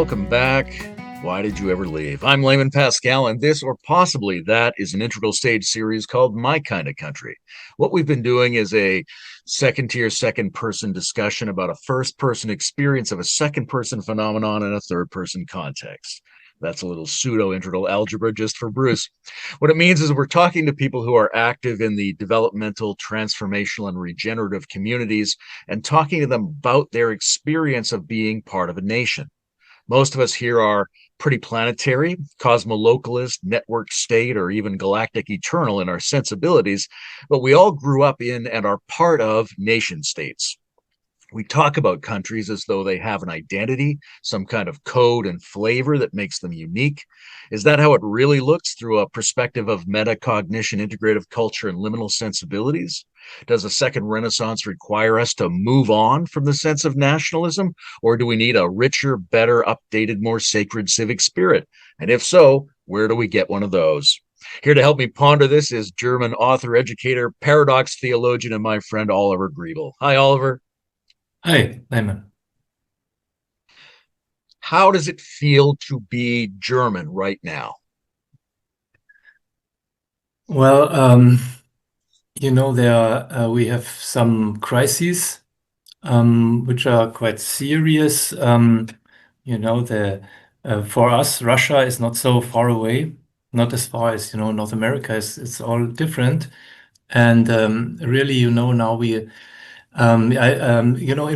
Welcome back. Why did you ever leave? I'm Layman Pascal, and this or possibly that is an integral stage series called My Kind of Country. What we've been doing is a second tier, second person discussion about a first person experience of a second person phenomenon in a third person context. That's a little pseudo integral algebra just for Bruce. What it means is we're talking to people who are active in the developmental, transformational, and regenerative communities and talking to them about their experience of being part of a nation. Most of us here are pretty planetary, cosmolocalist, network state, or even galactic eternal in our sensibilities, but we all grew up in and are part of nation states. We talk about countries as though they have an identity, some kind of code and flavor that makes them unique. Is that how it really looks through a perspective of metacognition, integrative culture, and liminal sensibilities? Does a second renaissance require us to move on from the sense of nationalism, or do we need a richer, better, updated, more sacred civic spirit? And if so, where do we get one of those? Here to help me ponder this is German author, educator, paradox theologian, and my friend Oliver Griebel. Hi, Oliver. Hi, Layman. How does it feel to be German right now? Well, we have some crises which are quite serious. For us, Russia is not so far away, not as far as North America is. It's all different, and really, now in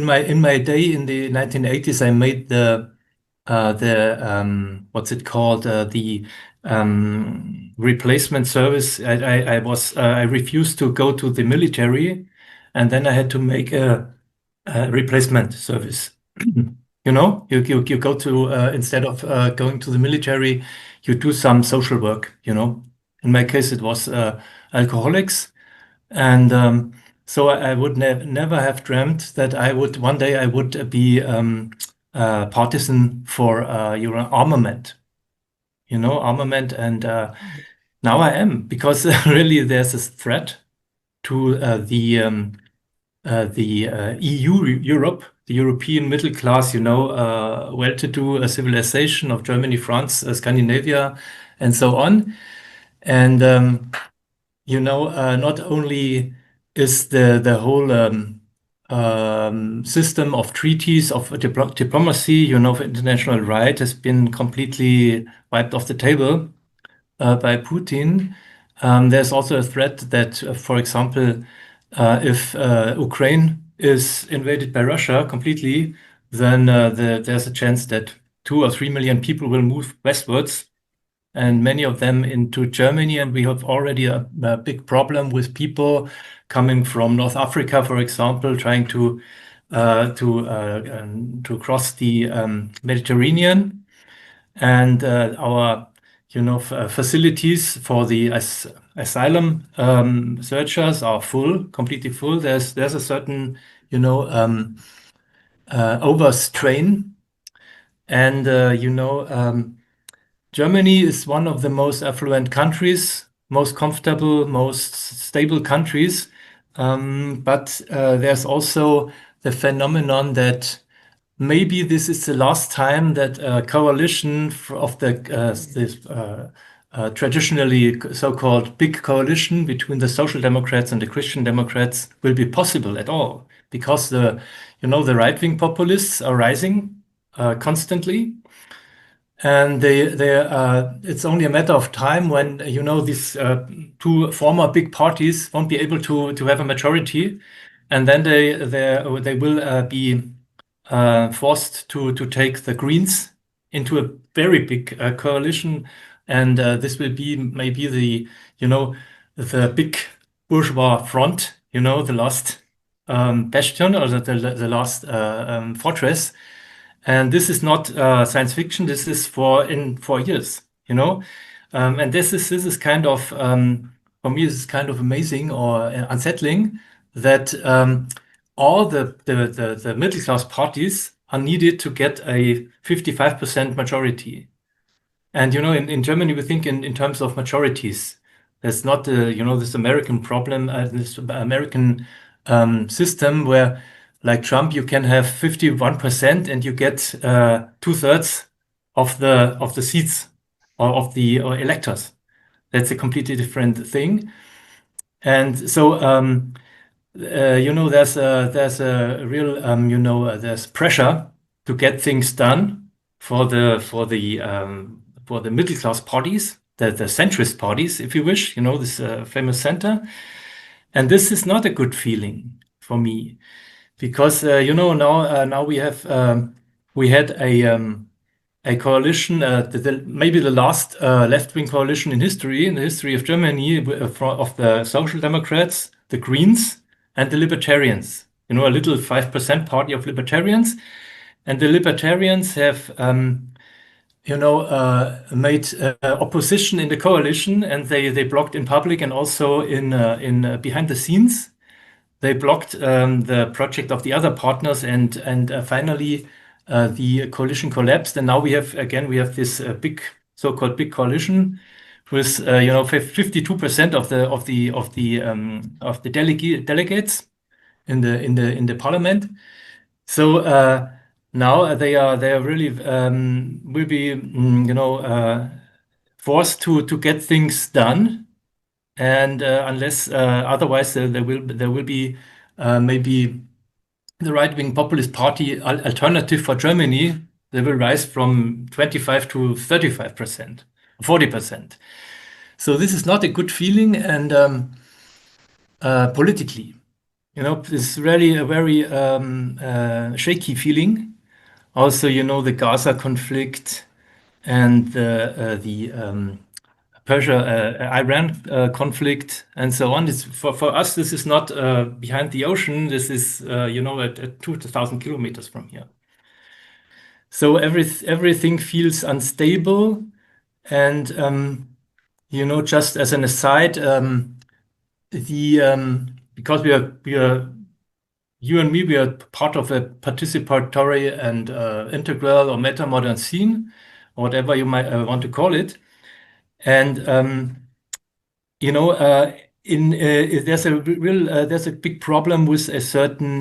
my day in the 1980s, I made the what's it called the replacement service. I refused to go to the military, and then I had to make a replacement service. You go to instead of going to the military, you do some social work. In my case, it was alcoholics, and so I would never have dreamt that one day I would be partisan for armament, armament, and now I am, because really there's this threat to the EU, Europe, the European middle class, well-to-do civilization of Germany, France, Scandinavia, and so on. And not only is the whole system of treaties of diplomacy, of international right, has been completely wiped off the table by Putin. There's also a threat that, for example, if Ukraine is invaded by Russia completely, then there's a chance that 2 or 3 million people will move westwards, and many of them into Germany. And we have already a big problem with people coming from North Africa, for example, trying to cross the Mediterranean, and our facilities for the asylum searchers are completely full. There's a certain overstrain, and Germany is one of the most affluent countries, most comfortable, most stable countries. But there's also the phenomenon that maybe this is the last time that a coalition of this traditionally so-called big coalition between the Social Democrats and the Christian Democrats will be possible at all, because the right-wing populists are rising constantly. And it's only a matter of time when these two former big parties won't be able to have a majority, and then they will be forced to take the Greens into a very big coalition, and this will be maybe the big bourgeois front, the last bastion, or the last fortress. And this is not science fiction. This is in 4 years, and this is kind of for me, this is kind of amazing or unsettling that all the middle class parties are needed to get a 55% majority. And in Germany we think in terms of majorities. There's not this American problem, this American system where, like Trump, you can have 51% and you get 2/3 of the seats or of the electors. That's a completely different thing. And so there's a real there's pressure to get things done for the middle class parties, the centrist parties, if you wish, this famous center. And this is not a good feeling for me because now we had a coalition, maybe the last left-wing coalition in the history of Germany, of the Social Democrats, the Greens, and the Libertarians. A little 5% party of Libertarians, and the Libertarians have made opposition in the coalition, and they blocked in public and also in behind the scenes. They blocked the project of the other partners, and finally the coalition collapsed. And now we have this big so-called big coalition with 52% of the delegates in the parliament. So now they are really will be forced to get things done, and unless otherwise there will be maybe the right-wing populist party alternative for Germany. They will rise from 25 to 35%, 40%. So this is not a good feeling, and politically, it's really a very shaky feeling. Also, the Gaza conflict and the Persia-Iran conflict and so on. It's, for us, this is not behind the ocean. This is, at 2,000 kilometers from here. So everything feels unstable. And, just as an aside, because you and me, we are part of a participatory and integral or meta-modern scene, or whatever you might want to call it. And there's a big problem with a certain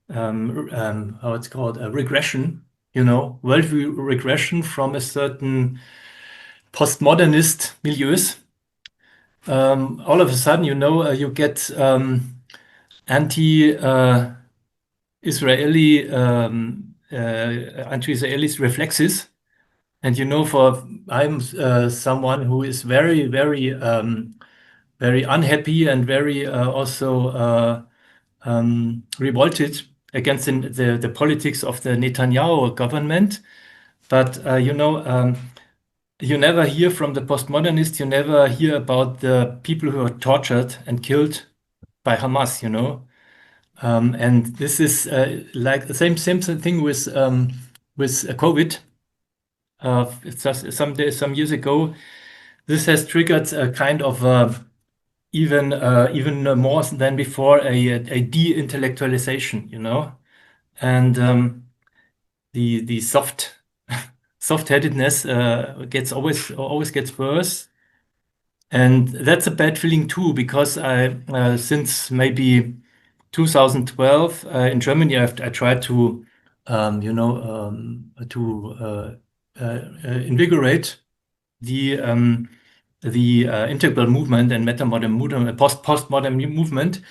how it's called, a regression, worldview regression from a certain postmodernist milieus. All of a sudden, you get anti-Israeli reflexes. And I'm someone who is very, very, very unhappy and very also revolted against the politics of the Netanyahu government. But you never hear from the postmodernists. You never hear about the people who are tortured and killed by Hamas. And this is like the same thing with COVID. It's just some years ago, this has triggered a kind of even more than before a de-intellectualization, and the soft-headedness always gets worse, and that's a bad feeling too, because I since maybe 2012 in Germany, I tried to invigorate the integral movement and meta-modern movement, postmodern movement.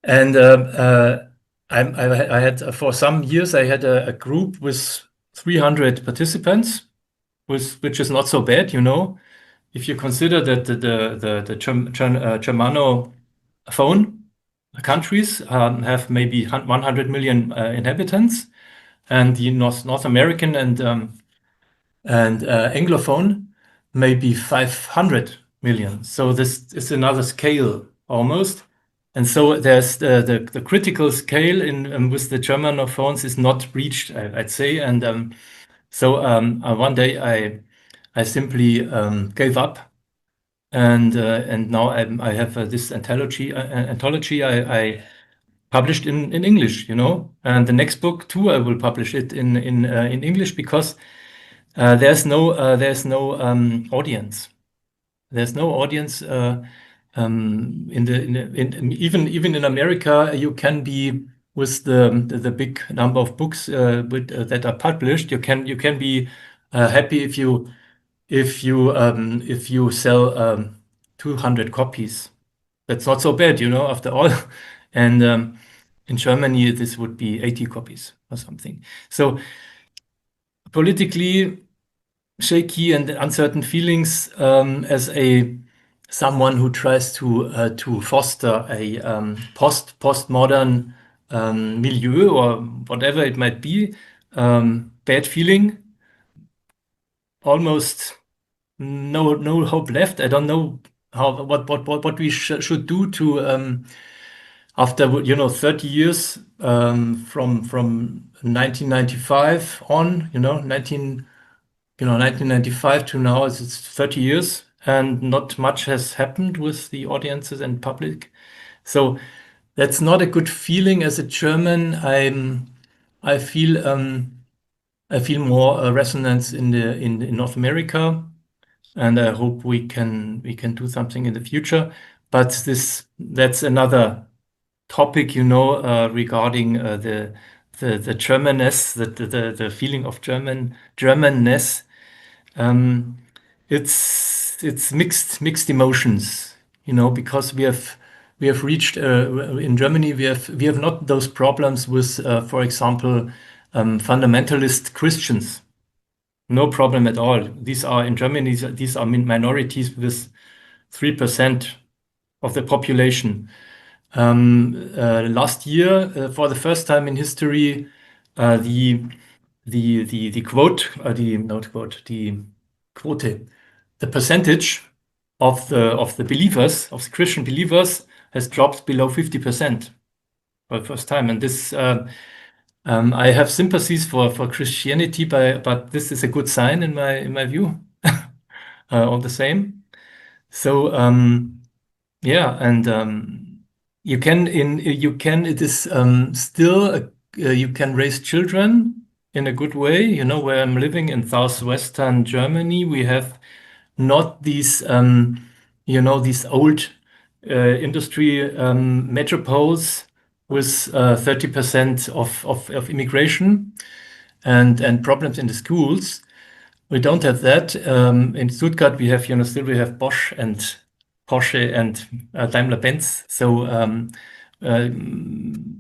And I had, for some years, I had a group with 300 participants, which is not so bad, if you consider that the Germanophone countries have maybe 100 million inhabitants, and the North American and Anglophone maybe 500 million. So this is another scale almost. And so there's the critical scale with the Germanophones is not reached, I'd say. And so one day I simply gave up, and now I have this anthology I published in English, and the next book too I will publish it in English, because there's no audience. There's no audience even in America. You can be with the big number of books that are published, you can be happy if you sell 200 copies. That's not so bad, after all. And in Germany, this would be 80 copies or something. So politically shaky and uncertain feelings as a someone who tries to foster a postmodern milieu or whatever it might be. Bad feeling, almost no hope left. I don't know what we should do to after 30 years from 1995 on, 1995 to now, it's 30 years, and not much has happened with the audiences and public. So that's not a good feeling as a German. I feel I feel more resonance in North America, and I hope we can do something in the future. But that's another topic, regarding the Germanness, the feeling of Germanness. It's mixed emotions, because we have reached in Germany we have not those problems with, for example, fundamentalist Christians. No problem at all. These are in Germany. These are minorities with 3% of the population. Last year, for the first time in history, the quote, not quote, the quote, the percentage of the believers, of the Christian believers, has dropped below 50% for the first time. And this, I have sympathies for Christianity, but this is a good sign in my view, all the same. So yeah, and it is still you can raise children in a good way. Where I'm living in southwestern Germany, we have not these these old industry metropoles with 30% of immigration and problems in the schools. We don't have that. In Stuttgart, we have, still we have Bosch and Porsche and Daimler-Benz. So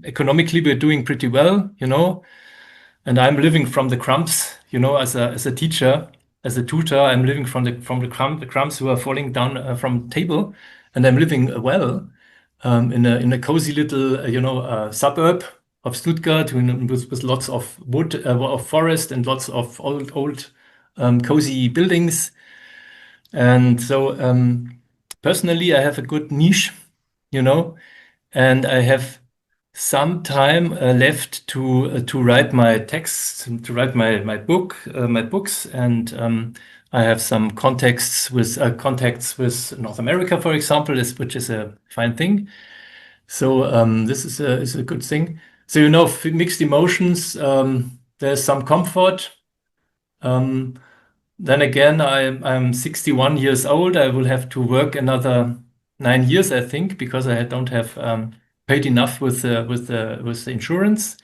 economically, we're doing pretty well, And I'm living from the crumbs, as a teacher, as a tutor. I'm living from the crumbs who are falling down from the table, and I'm living well in a cozy little, suburb of Stuttgart with lots of wood, of forest, and lots of old cozy buildings. And so personally, I have a good niche, and I have some time left to write my texts, to write my books, and I have some contacts with North America, for example, which is a fine thing. So this is a good thing. So mixed emotions. There's some comfort. Then again, I'm 61 years old. I will have to work another 9 years, I think, because I don't have paid enough with the insurance.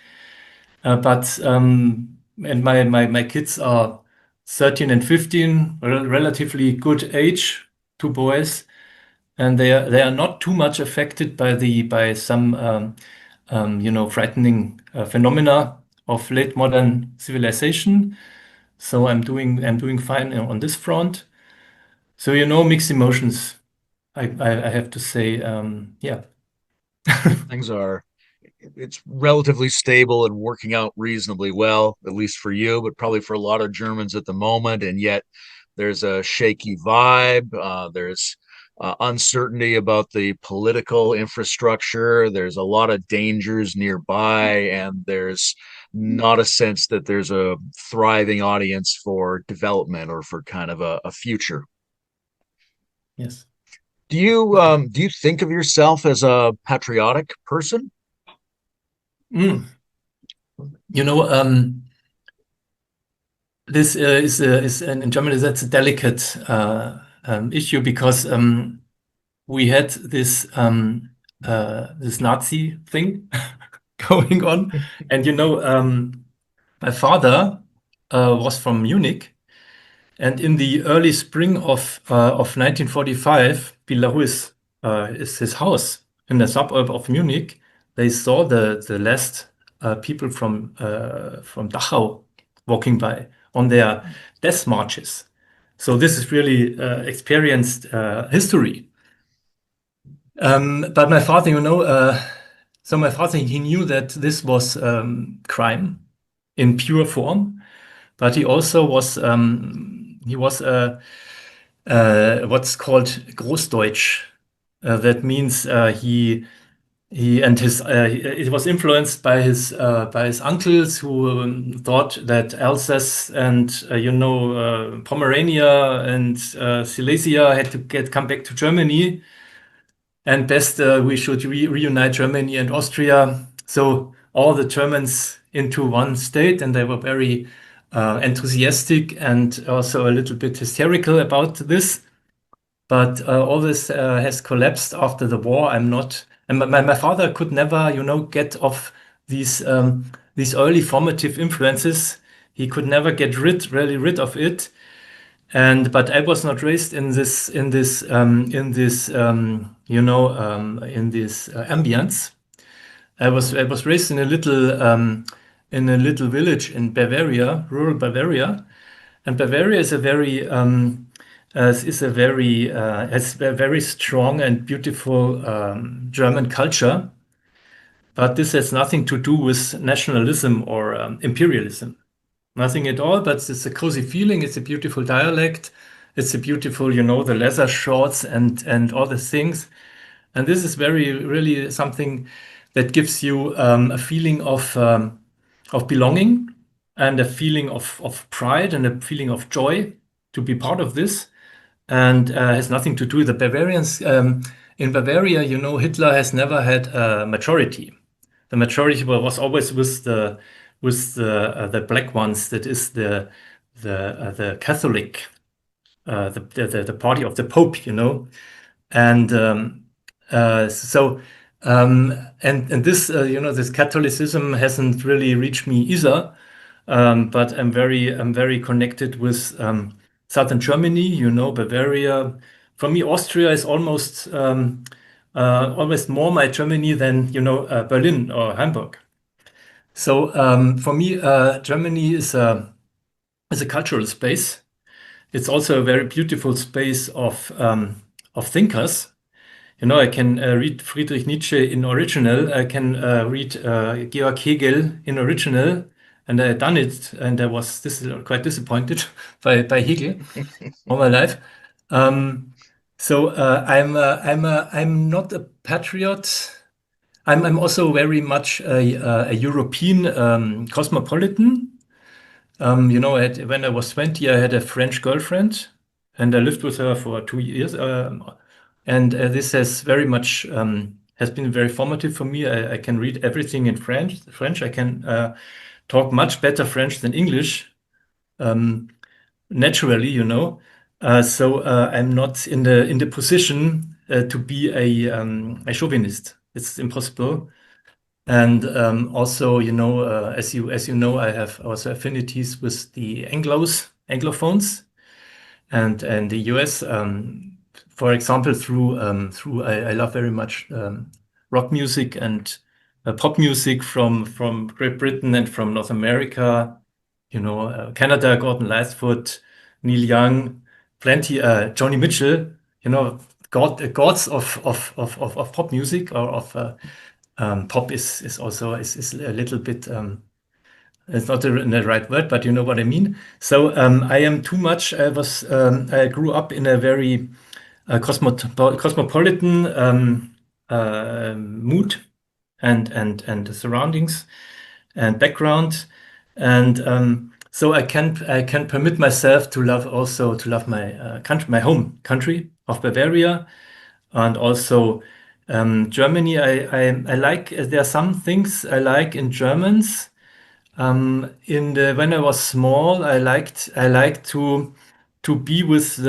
But and my kids are 13 and 15, relatively good age, two boys, and they are not too much affected by some frightening phenomena of late modern civilization. So I'm doing fine on this front. So mixed emotions. I have to say, yeah. Things are, it's relatively stable and working out reasonably well, at least for you, but probably for a lot of Germans at the moment. And yet there's a shaky vibe. There's uncertainty about the political infrastructure. There's a lot of dangers nearby, and there's not a sense that there's a thriving audience for development or for kind of a future. Yes. Do you think of yourself as a patriotic person? Mm. This is in Germany, that's a delicate issue because we had this Nazi thing going on. And my father was from Munich, and in the early spring of 1945, Belarus is his house in the suburb of Munich. They saw the last people from Dachau walking by on their death marches. So this is really experienced history. But my father, so my father, he knew that this was crime in pure form, but he also was what's called Großdeutsch. That means he and his it was influenced by his uncles who thought that Alsace and Pomerania and Silesia had to come back to Germany, and best we should reunite Germany and Austria. So all the Germans into one state, and they were very enthusiastic and also a little bit hysterical about this. But all this has collapsed after the war. I'm not, and my father could never, get off these early formative influences. He could never get really rid of it. But I was not raised in this ambience. I was raised in a little village in Bavaria, rural Bavaria, and Bavaria is has a very strong and beautiful German culture, but this has nothing to do with nationalism or imperialism. Nothing at all, but it's a cozy feeling. It's a beautiful dialect. It's a beautiful, the leather shorts and all the things. And this is really something that gives you a feeling of belonging and a feeling of pride and a feeling of joy to be part of this. And has nothing to do with the Bavarians. In Bavaria, Hitler has never had a majority. The majority was always with the black ones. That is the Catholic, the party of the Pope, and and this this Catholicism hasn't really reached me either. But I'm very connected with southern Germany, Bavaria. For me, Austria is almost more my Germany than Berlin or Hamburg. So for me, Germany is a cultural space. It's also a very beautiful space of thinkers. I can read Friedrich Nietzsche in original. I can read Georg Hegel in original, and I had done it, and I was quite disappointed by Hegel all my life. So I'm not a patriot. I'm also very much a European cosmopolitan. When I was 20, I had a French girlfriend, and I lived with her for 2 years. And this has very much has been very formative for me. I can read everything in French. I can talk much better French than English, naturally, So I'm not in the position to be a chauvinist. It's impossible. And also, as you know, I have also affinities with the Anglophones, and the US. For example, through I love very much rock music and pop music from Great Britain and from North America. Canada, Gordon Lightfoot, Neil Young, plenty, Joni Mitchell. Gods of pop music or of pop is also is a little bit. It's not the right word, but you know what I mean. So I am too much. I grew up in a very cosmopolitan mood and the surroundings and background, and so I can permit myself to love my country, my home country of Bavaria, and also Germany. I like, there are some things I like in Germans. When I was small, I liked to be with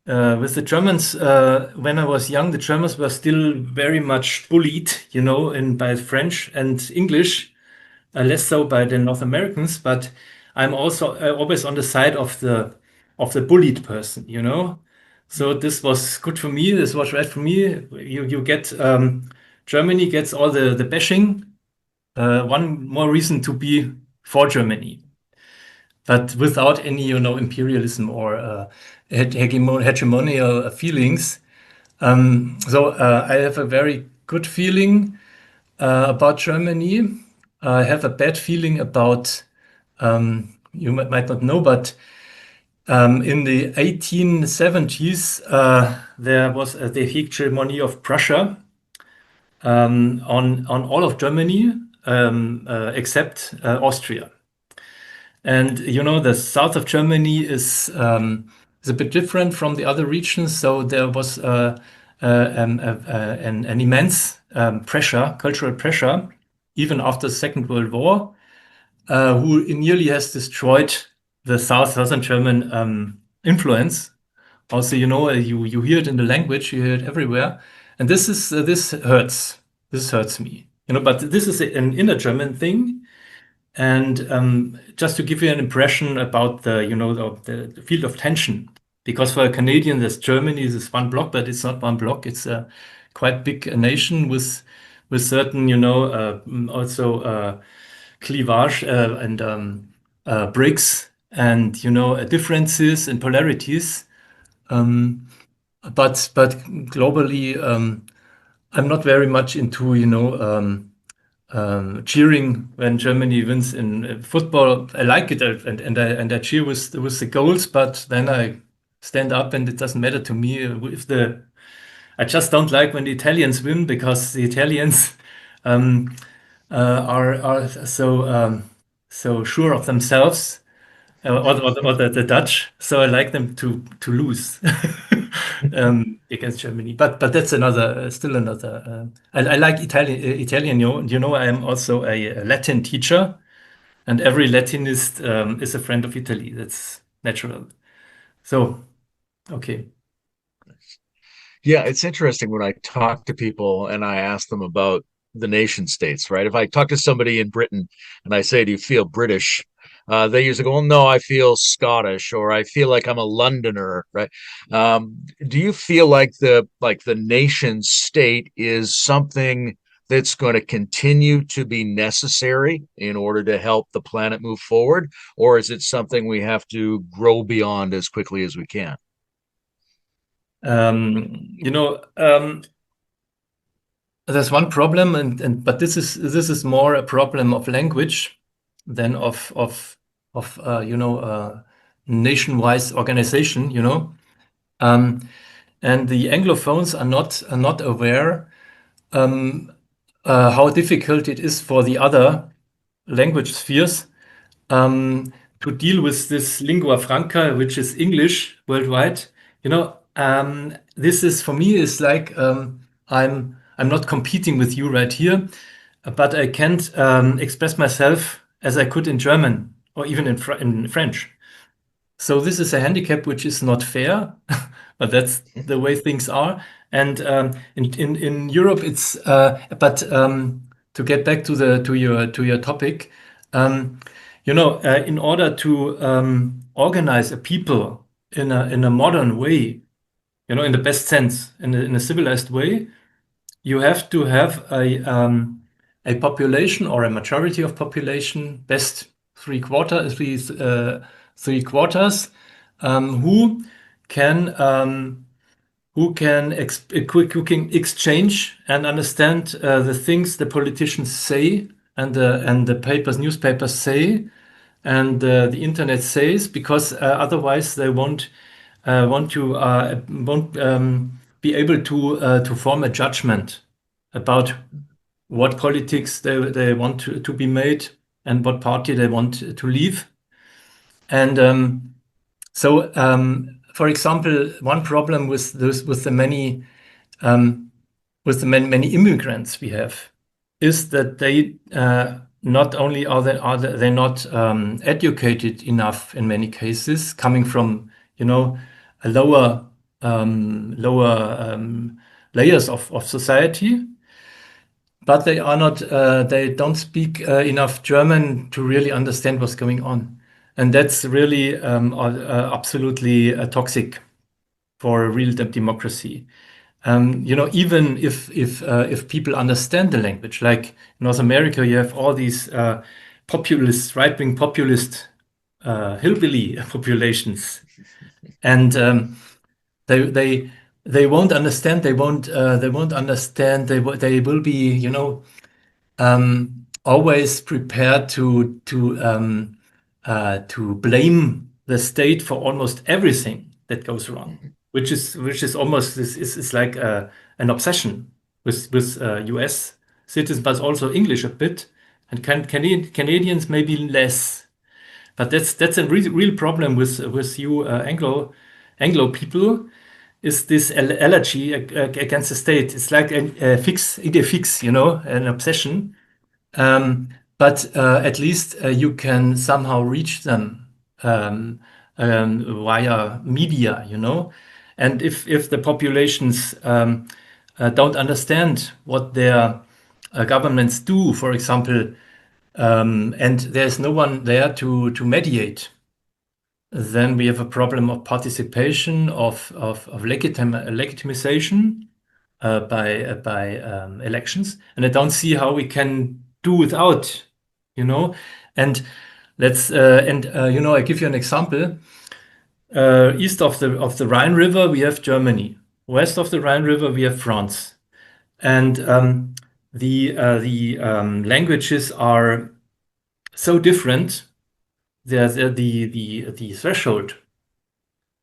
With the Germans, when I was young, the Germans were still very much bullied, by French and English, less so by the North Americans. But I'm also always on the side of the bullied person. So this was good for me. This was right for me. You get Germany gets all the bashing. One more reason to be for Germany, but without any, imperialism or hegemonial feelings. So I have a very good feeling about Germany. I have a bad feeling about, you might not know, but in the 1870s, there was the hegemony of Prussia on all of Germany except Austria. And the south of Germany is a bit different from the other regions. So there was an immense pressure, cultural pressure, even after the Second World War, who nearly has destroyed the southern German influence. Also, you hear it in the language, you hear it everywhere, and this hurts. This hurts me. But this is an inner German thing. And just to give you an impression about the field of tension, because for a Canadian, there's Germany is one block, but it's not one block. It's a quite big nation with certain, also cleavage and breaks and differences and polarities. But globally, I'm not very much into cheering when Germany wins in football. I like it and I cheer with the goals, but then I stand up and it doesn't matter to me if I just don't like when the Italians win because the Italians are so sure of themselves. Or the Dutch, so I like them to lose against Germany. But that's still another. I like Italian. I am also a Latin teacher, and every Latinist is a friend of Italy. That's natural. So, okay. Yeah, it's interesting when I talk to people and I ask them about the nation states, right? If I talk to somebody in Britain and I say, "Do you feel British?" They usually go, "Well, no, I feel Scottish, or I feel like I'm a Londoner," right? Do you feel like the nation state is something that's going to continue to be necessary in order to help the planet move forward, or is it something we have to grow beyond as quickly as we can? Um, you know, um, there's one problem, but this is more a problem of language than of nation-wise organization. Um, and the Anglophones are not aware how difficult it is for the other language spheres to deal with this lingua franca, which is English worldwide. This is for me is like I'm not competing with you right here, but I can't express myself as I could in German or even in French. So this is a handicap which is not fair, but that's the way things are. And in Europe, it's but to get back to your topic, in order to organize a people in a modern way, in the best sense, in a civilized way, you have to have a population or a majority of population, best three quarters, who can who can exchange and understand the things the politicians say and the newspapers say and the internet says, because otherwise they won't be able to form a judgment about what politics they want to be made and what party they want to leave. And for example, one problem with the many immigrants we have is that they not only are they not educated enough in many cases, coming from a lower lower layers of society, but they are not, they don't speak enough German to really understand what's going on. And that's really absolutely toxic for a real democracy. Even if people understand the language, like in North America, you have all these populist, right-wing populist hillbilly populations, and they won't understand. They won't understand. They will be, always prepared to blame the state for almost everything that goes wrong, which is almost is like an obsession with U.S. citizens, but also English a bit, and Canadians maybe less. But that's a real problem with you Anglo people, is this allergy against the state. It's like a fix, idea fix, an obsession. But at least you can somehow reach them via media, And if the populations don't understand what their governments do, for example, and there's no one there to mediate, then we have a problem of participation, of legitimization by elections, and I don't see how we can do without, And I give you an example. East of the Rhine River, we have Germany. West of the Rhine River, we have France, and the languages are so different. The threshold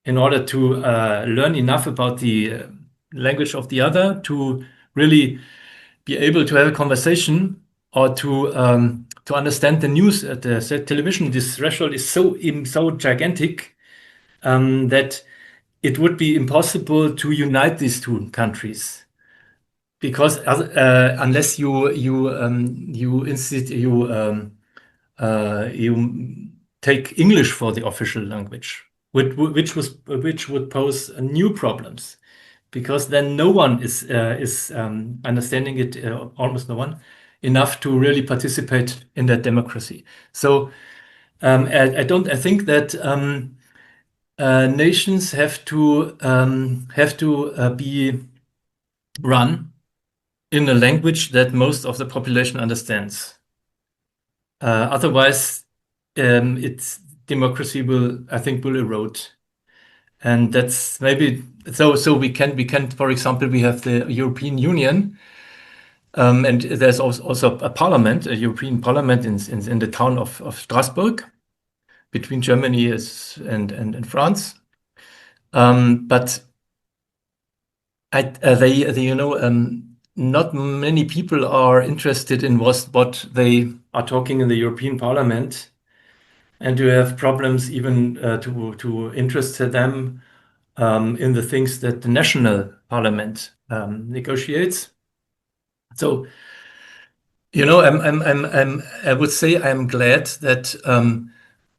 in order to learn enough about the language of the other to really be able to have a conversation, or to understand the news at the television. This threshold is so gigantic that it would be impossible to unite these two countries, because unless you take English for the official language, which would pose new problems, because then no one is understanding it, almost no one, enough to really participate in that democracy. So I think that nations have to be run in a language that most of the population understands. Otherwise, its democracy I think, will erode. And that's maybe so. So we can, for example, we have the European Union, and there's also a parliament, a European Parliament in the town of Strasbourg, between Germany and France. But not many people are interested in what they are talking in the European Parliament, and you have problems even to interest them in the things that the national parliament negotiates. So, I would say I'm glad that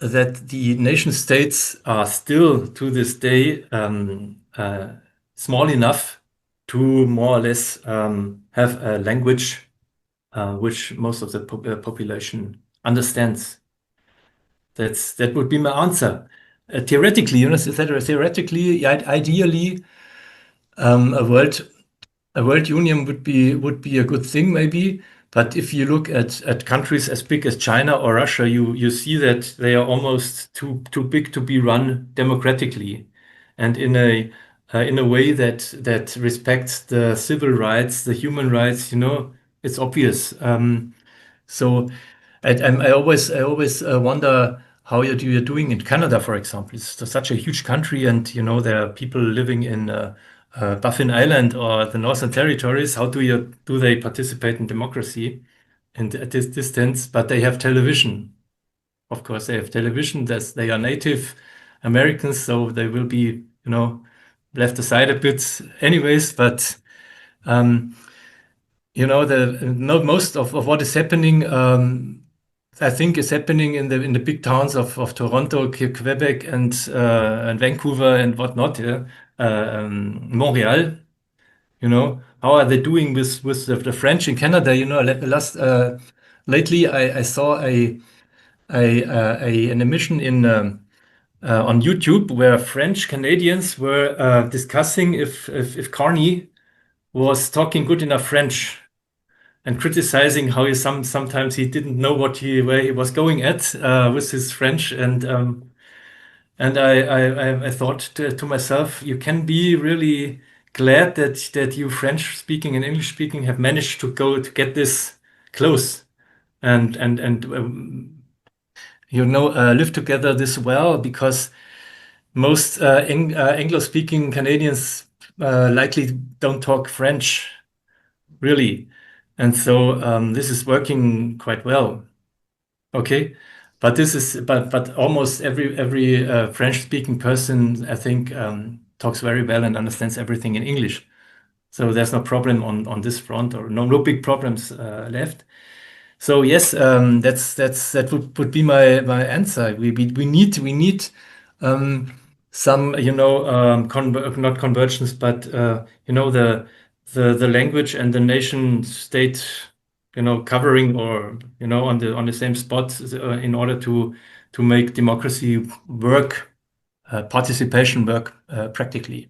the nation states are still to this day small enough to more or less have a language which most of the population understands. That would be my answer. Theoretically, ideally, a world union would be a good thing, maybe. But if you look at countries as big as China or Russia, you see that they are almost too big to be run democratically, and in a way that respects the civil rights, the human rights. It's obvious. So I always wonder how you're doing in Canada, for example. It's such a huge country, and there are people living in Baffin Island or the Northern Territories. How do they participate in democracy and at this distance? But they have television. Of course, they have television. They are Native Americans, so they will be left aside a bit, anyways. But most of what is happening, I think, is happening in the big towns of Toronto, Quebec, and Vancouver and whatnot. Yeah, Montreal. How are they doing with the French in Canada? Lately I saw an emission in on YouTube where French Canadians were discussing if Carney was talking good enough French and criticizing how sometimes he didn't know where he was going at with his French. And I thought to myself, you can be really glad that you French speaking and English speaking have managed to get this close and live together this well, because most Anglo speaking Canadians likely don't talk French really. And so this is working quite well. Okay. But almost every French-speaking person, I think, talks very well and understands everything in English. So there's no problem on this front, or no big problems left. So yes, that would be my answer. We need um, some not convergence, but the language and the nation state covering, or on the same spot in order to make democracy work, participation work practically.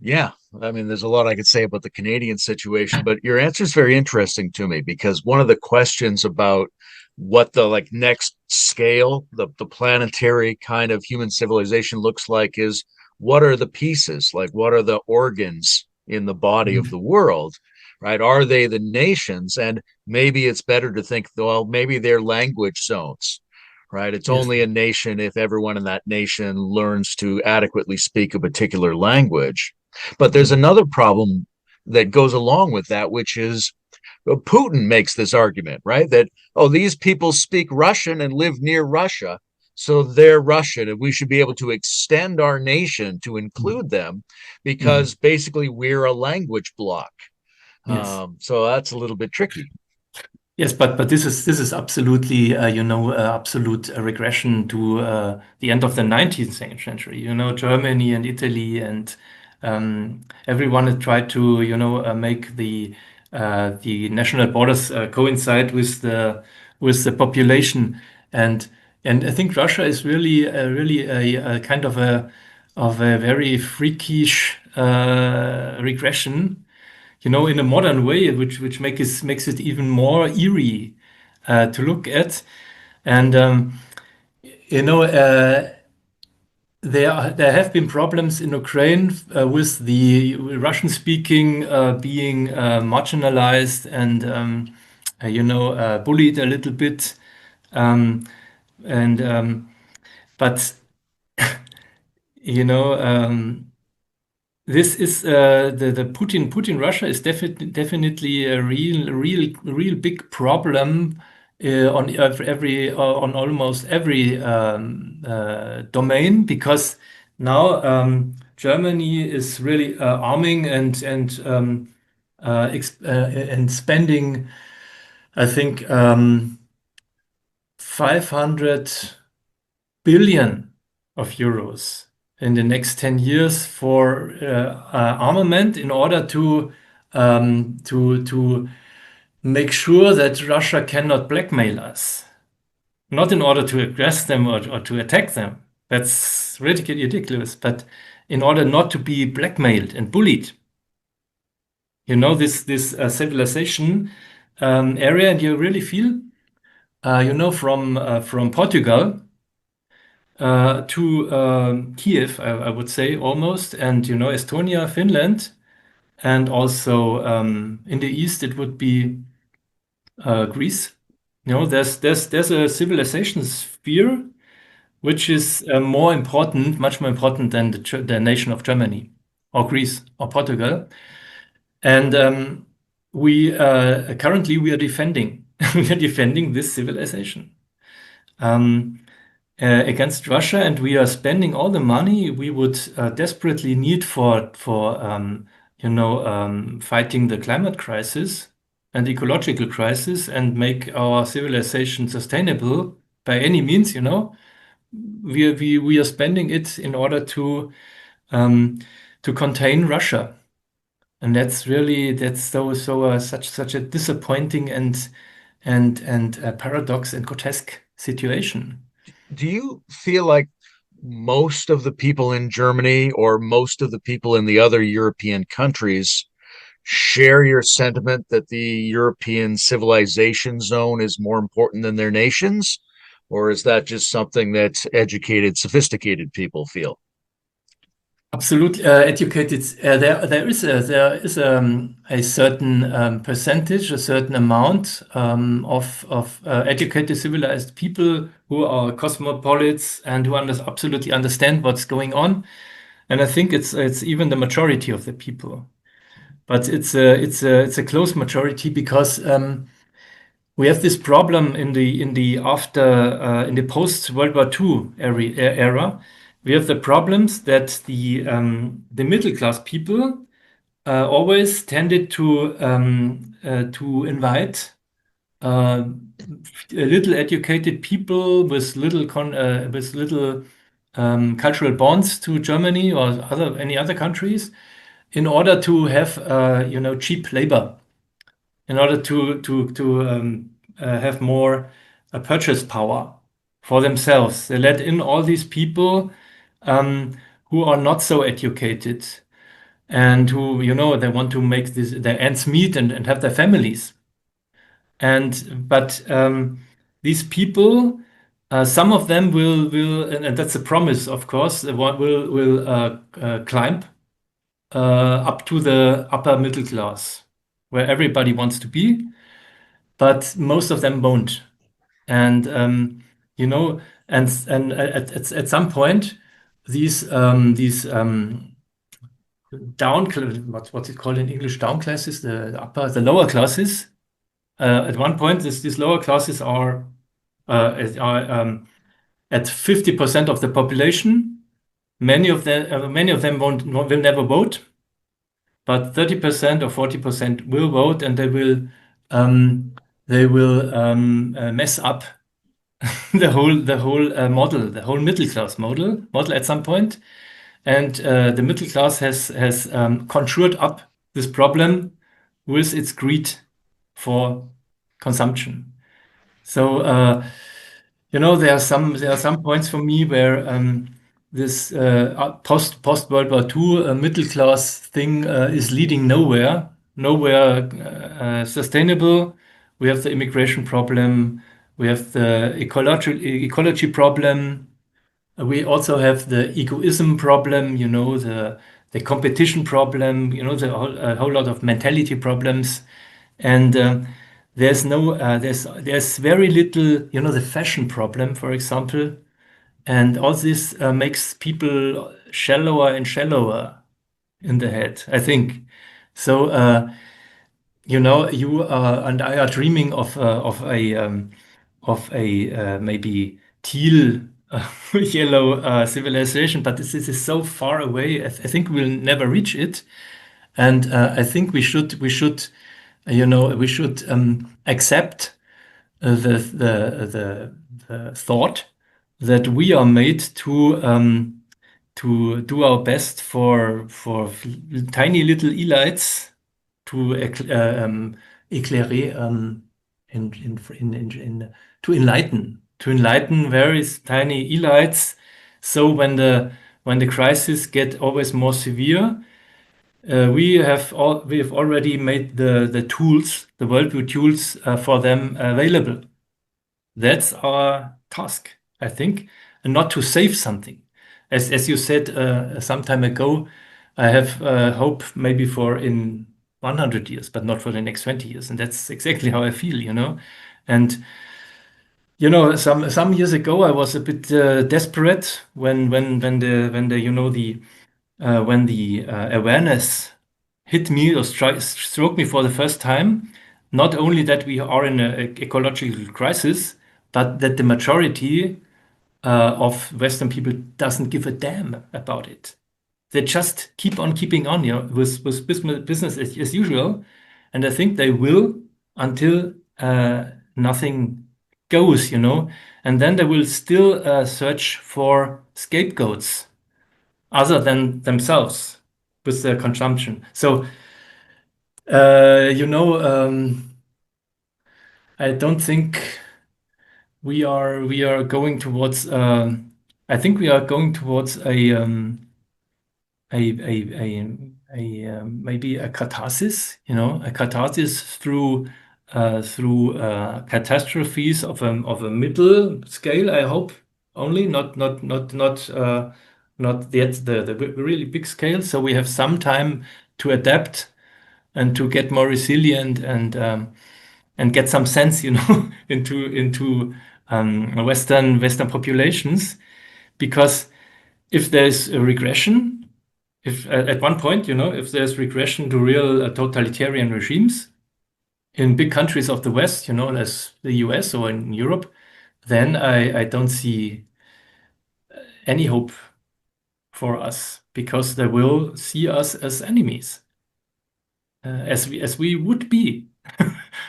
Yeah, I mean, there's a lot I could say about the Canadian situation, but your answer is very interesting to me because one of the questions about what the like next scale, the planetary kind of human civilization looks like is what are the pieces, like what are the organs in the body of the world, right? Are they the nations? And maybe it's better to think, well, maybe they're language zones, right? It's Yes. only a nation if everyone in that nation learns to adequately speak a particular language. But there's Mhm. another problem that goes along with that, which is Putin makes this argument, right? That, oh, these people speak Russian and live near Russia, so they're Russian, and we should be able to extend our nation to include them Mhm. because basically we're a language block. Yes. So that's a little bit tricky. Yes, but this is absolutely absolute regression to the end of the 19th century. Germany and Italy and everyone had tried to make the national borders coincide with the population, and and I think Russia is really a kind of a very freakish regression, in a modern way, which makes it even more eerie to look at. And you know, there have been problems in Ukraine with the Russian speaking being marginalized and bullied a little bit. Um, and but you know. This is the Putin Russia is definitely a real big problem on almost every domain, because now Germany is really arming and spending, I think, 500 billion of euros in the next 10 years for armament, in order to make sure that Russia cannot blackmail us, not in order to aggress them or to attack them. That's ridiculous, but in order not to be blackmailed and bullied. This civilization area, and you really feel, from Portugal to Kiev, I would say almost, and Estonia, Finland, and also in the east it would be Greece. There's a civilization sphere which is much more important than the nation of Germany or Greece or Portugal, and we currently we are defending we are defending this civilization. Um, against Russia, and we are spending all the money we would desperately need for fighting the climate crisis and ecological crisis, and make our civilization sustainable by any means. we are spending it in order um, to contain Russia. And that's such a disappointing and paradox and grotesque situation. Do you feel like most of the people in Germany or most of the people in the other European countries share your sentiment that the European civilization zone is more important than their nations? Or is that just something that educated, sophisticated people feel? Absolutely educated. There is a certain percentage, a certain amount of educated, civilized people who are cosmopolites and who absolutely understand what's going on. And I think it's even the majority of the people. But it's a close majority because we have this problem in the post World War II era. We have the problems that the middle class people always tended to invite uh, little educated people with little cultural bonds to Germany or any other countries in order to have cheap labor, in order to have more purchase power for themselves. They let in all these people um, who are not so educated and who, they want to make their ends meet and have their families. But these people, some of them will, and that's a promise, of course, will climb up to the upper middle class, where everybody wants to be, but most of them won't. And you know, and at some point, these what's it called in English? Down classes, the lower classes. At one point, these lower classes are at 50% of the population. Many of them will never vote, but 30% or 40% will vote, and they will mess up the whole model, the whole middle class model at some point. And the middle class has conjured up this problem with its greed for consumption. So there are some points for me where this post World War II middle class thing is leading nowhere sustainable. We have the immigration problem, we have the ecology problem, we also have the egoism problem, the competition problem, a whole lot of mentality problems, and there's very little, the fashion problem, for example, and all this makes people shallower and shallower in the head, I think. So you and I are dreaming of a maybe teal yellow civilization, but this is so far away. I think we'll never reach it, and I think we should accept the thought that we are made to do our best for tiny little elites to éclairer to enlighten various tiny elites. So when the crisis get always more severe, we have already made the tools, the worldview tools for them available. That's our task, I think, and not to save something. As you said some time ago, I have hope maybe for in 100 years, but not for the next 20 years. And that's exactly how I feel. And some years ago, I was a bit desperate when the awareness hit me or struck me for the first time. Not only that we are in an ecological crisis, but that the majority of Western people doesn't give a damn about it. They just keep on keeping on, with business as usual, and I think they will until nothing goes, and then they will still search for scapegoats other than themselves with their consumption. So, you know, I don't think we are going towards. I think we are going towards maybe a catharsis. You know, a catharsis through catastrophes of a middle scale. I hope only not yet the really big scale. So we have some time to adapt and to get more resilient and get some sense, you know, into Western populations. Because if there's a regression, if at one point, you know, if there's regression to real totalitarian regimes in big countries of the West, you know, as the US or in Europe, then I don't see any hope for us because they will see us as enemies, as we would be.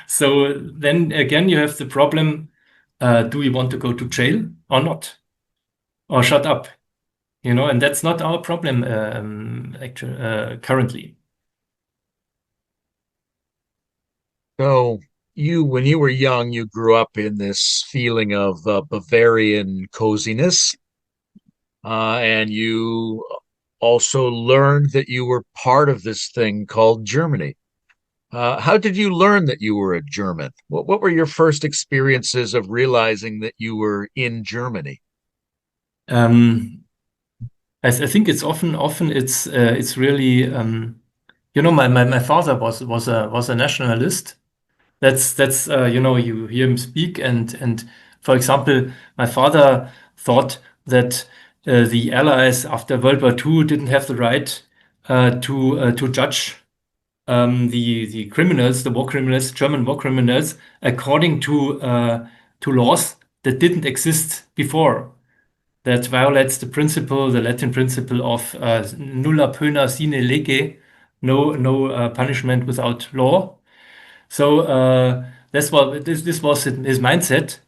So then again, you have the problem: do we want to go to jail or not, or shut up? You know, and that's not our problem actually currently. So when you were young, you grew up in this feeling of Bavarian coziness, and you also learned that you were part of this thing called Germany. How did you learn that you were a German? What were your first experiences of realizing that you were in Germany? Um, I think it's often it's really you know, my father was a nationalist. That's you know, you hear him speak, and for example, my father thought that the Allies after World War II didn't have the right to judge the criminals, the war criminals, German war criminals, according to laws that didn't exist before. That violates the principle, the Latin principle of nulla pena sine lege, no punishment without law. So this was his mindset,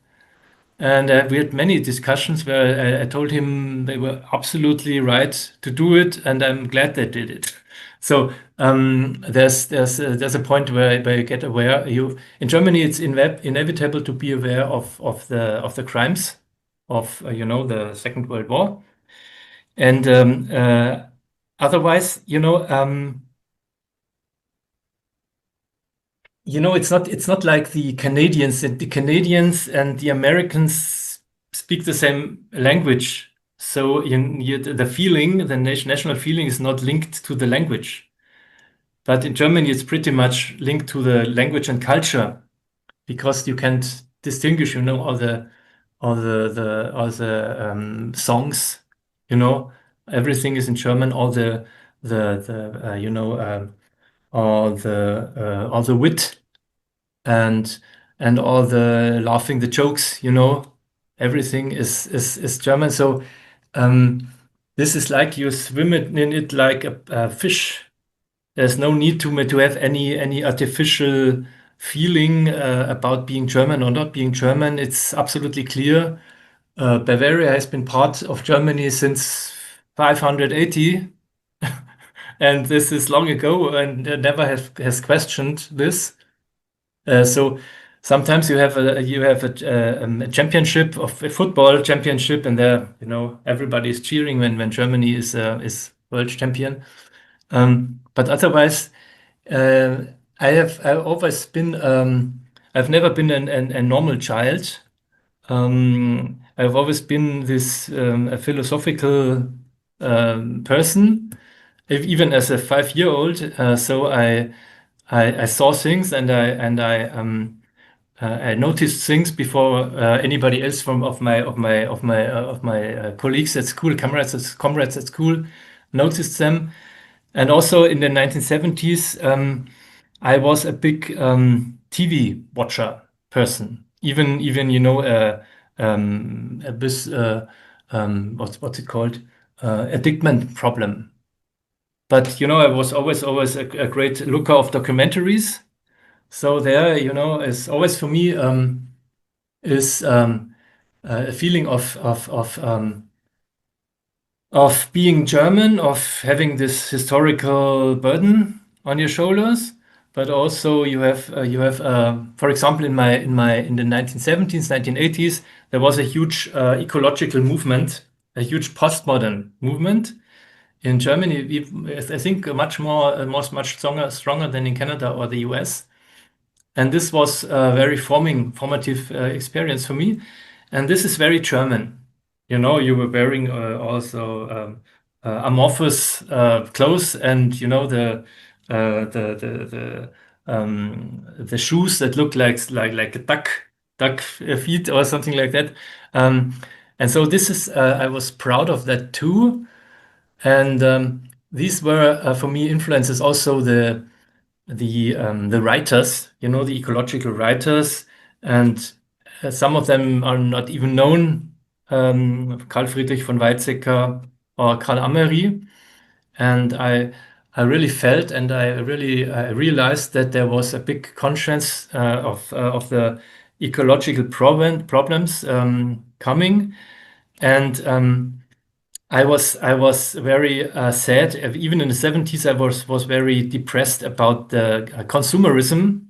and we had many discussions where I told him they were absolutely right to do it, and I'm glad they did it. So there's a point where you get aware. You in Germany, it's inevitable to be aware of the crimes of you know, the Second World War, and otherwise, it's not like the Canadians. The Canadians and the Americans speak the same language. So the feeling, the national feeling, is not linked to the language. But in Germany, it's pretty much linked to the language and culture because you can't distinguish, you know, all the songs, you know, everything is in German. All the wit and all the laughing, the jokes, you know, everything is German. So um, this is like you swim in it like a fish. There's no need to have any artificial feeling about being German or not being German. It's absolutely clear. Bavaria has been part of Germany since 580, and this is long ago, and never has questioned this. So sometimes you have a championship of a football championship, and there, you know, everybody is cheering when Germany is world champion. But otherwise, uh, I've always been I've never been a normal child. I've always been this a philosophical person, even as a 5-year old. So I saw things, and I noticed things before anybody else of my colleagues at school, comrades at school, noticed them. And also in the 1970s, I was a big TV watcher person. Even you know, this what's it called, addictment problem. But you know, I was always a great looker of documentaries. So there, you know, is always for me is a feeling of being German, of having this historical burden on your shoulders, but also for example, in the 1970s, 1980s, there was a huge ecological movement, a huge postmodern movement in Germany. I think much stronger than in Canada or the US. And this was a very formative experience for me. And this is very German. You know, you were wearing also amorphous clothes, and you know the shoes that look like a duck feet or something like that. Um, and so this is I was proud of that too. And these were for me influences also the writers, you know, the ecological writers, and some of them are not even known, Karl Friedrich von Weizsäcker or Karl Ameri. And I really felt and I realized that there was a big conscience of the ecological problems coming. And I was very sad. Even in the 70s, I was very depressed about the consumerism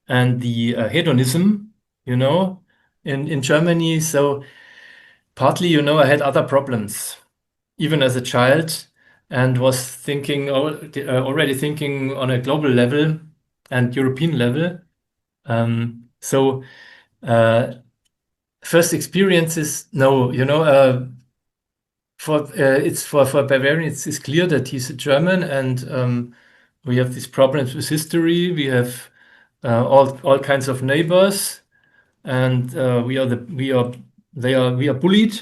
and the hedonism, you know, in Germany. So partly, you know, I had other problems, even as a child, and was thinking already thinking on a global level and European level. So first experiences, no, you know. For Bavarian, it's clear that he's a German, and we have these problems with history. We have all kinds of neighbors, and we are bullied.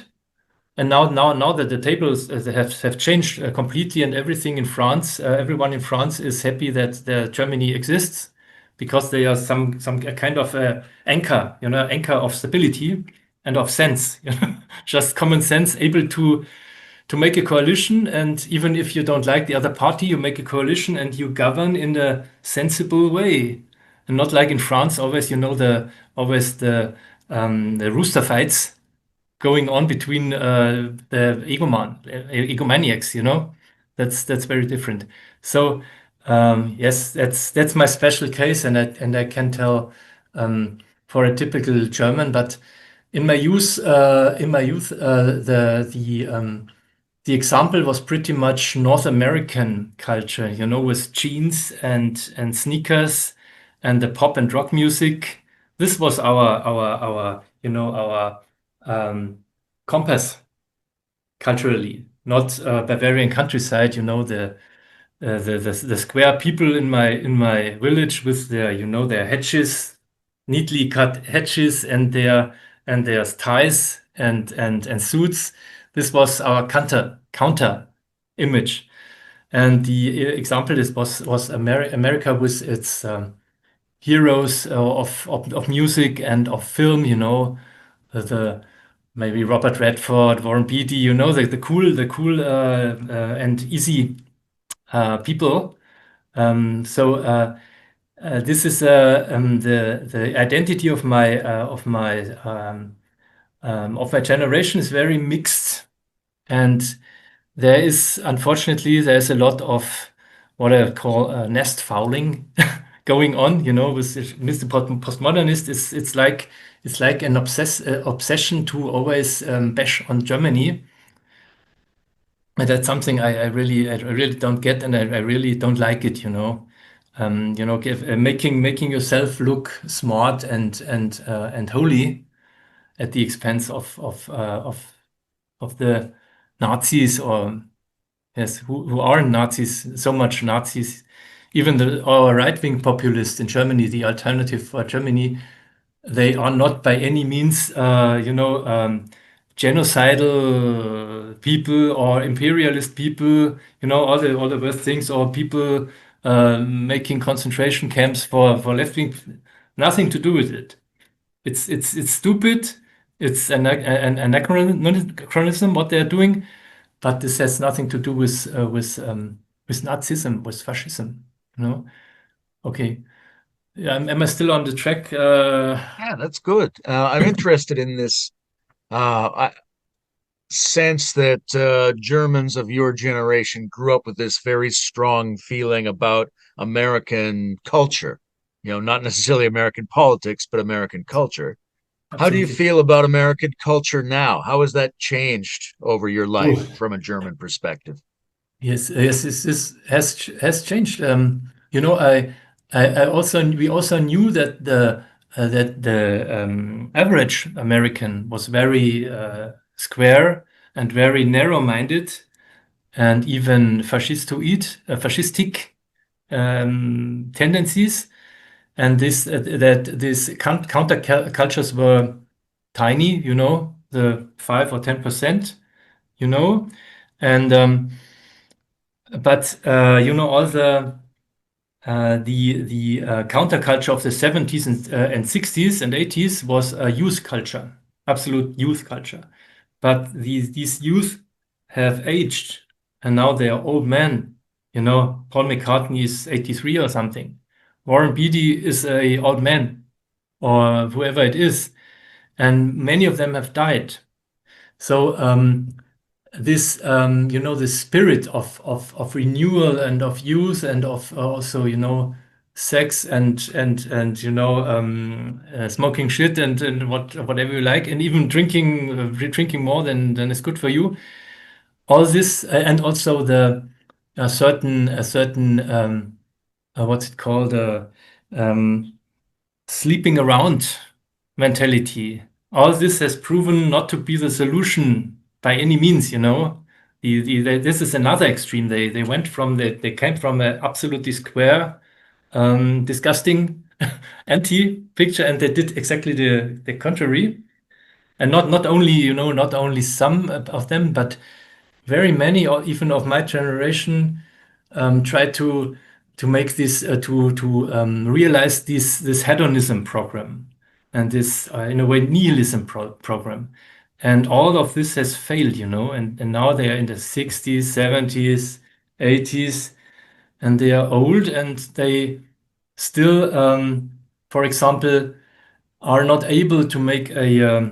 And now that the tables have changed completely, and everything in France, everyone in France is happy that Germany exists, because they are some kind of anchor, you know, anchor of stability and of sense, you know, just common sense, able to make a coalition. And even if you don't like the other party, you make a coalition and you govern in a sensible way. And not like in France, always, you know, the rooster fights going on between the egomaniacs, you know. That's very different. So yes, that's my special case, and I can tell for a typical German. But in my youth, the example was pretty much North American culture, you know, with jeans and sneakers and the pop and rock music. This was our you know, our compass culturally, not Bavarian countryside. You know, the square people in my village with their, you know, their hedges, neatly cut hedges, and their ties and suits. This was our counter image. And the example was America with its heroes of music and of film, you know, the maybe Robert Redford, Warren Beatty, you know, the cool and easy people. This is the identity of my generation is very mixed, and there's a lot of what I call nest fouling going on, you know, with Mr. Postmodernist. It's like an obsession to always bash on Germany. And that's something I really don't get, and I really don't like it, you know. Making yourself look smart and holy at the expense of the Nazis, or yes, who aren't Nazis, so much Nazis. Even our right-wing populists in Germany, the Alternative for Germany, they are not by any means, genocidal people or imperialist people, you know, all the worst things, or people making concentration camps for left-wing. Nothing to do with it. It's stupid. It's an anachronism what they're doing, but this has nothing to do with Nazism, with fascism. You know. Okay. Yeah, am I still on the track? Yeah, that's good. I'm interested in this I sense that Germans of your generation grew up with this very strong feeling about American culture, not necessarily American politics, but American culture. How do you Absolutely. feel about American culture now? How has that changed over your life Oh, from a German perspective? yes, yes, this has changed. I also we also knew that the average American was very square and very narrow-minded and even fascistic tendencies, and that these counter cultures were tiny, the 5 or 10%, and but all the counterculture of the 70s and 60s and 80s was a youth culture, absolute youth culture. But these youth have aged, and now they are old men. Paul McCartney is 83 or something. Warren Beatty is a old man, or whoever it is, and many of them have died. So this the spirit of renewal and of youth and of also sex and smoking shit and whatever you like, and even drinking more than is good for you, all this and also the a certain what's it called, um, sleeping around mentality. All this has proven not to be the solution by any means. This is another extreme. They went from they came from an absolutely square, disgusting, empty picture, and they did exactly the contrary. And not only some of them, but very many, or even of my generation, try to make this to realize this hedonism program and this in a way nihilism program, and all of this has failed, and now they are in the 60s, 70s, 80s, and they are old, and they still, for example, are not able to make a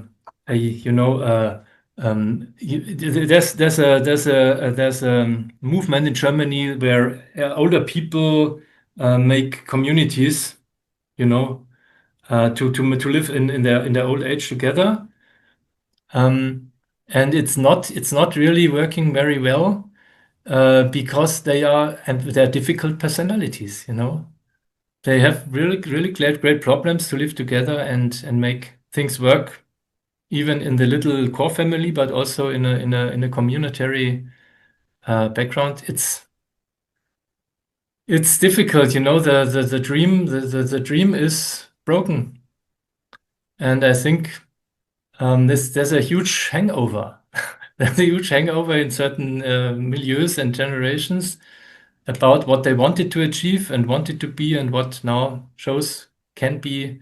there's a movement in Germany where older people make communities, to live in their old age together, um, and it's not really working very well, because they're difficult personalities. They have really really great problems to live together and make things work, even in the little core family, but also in a communitary background. It's difficult, the dream is broken, and I think there's a huge hangover. There's a huge hangover in certain milieus and generations about what they wanted to achieve and wanted to be, and what now shows can be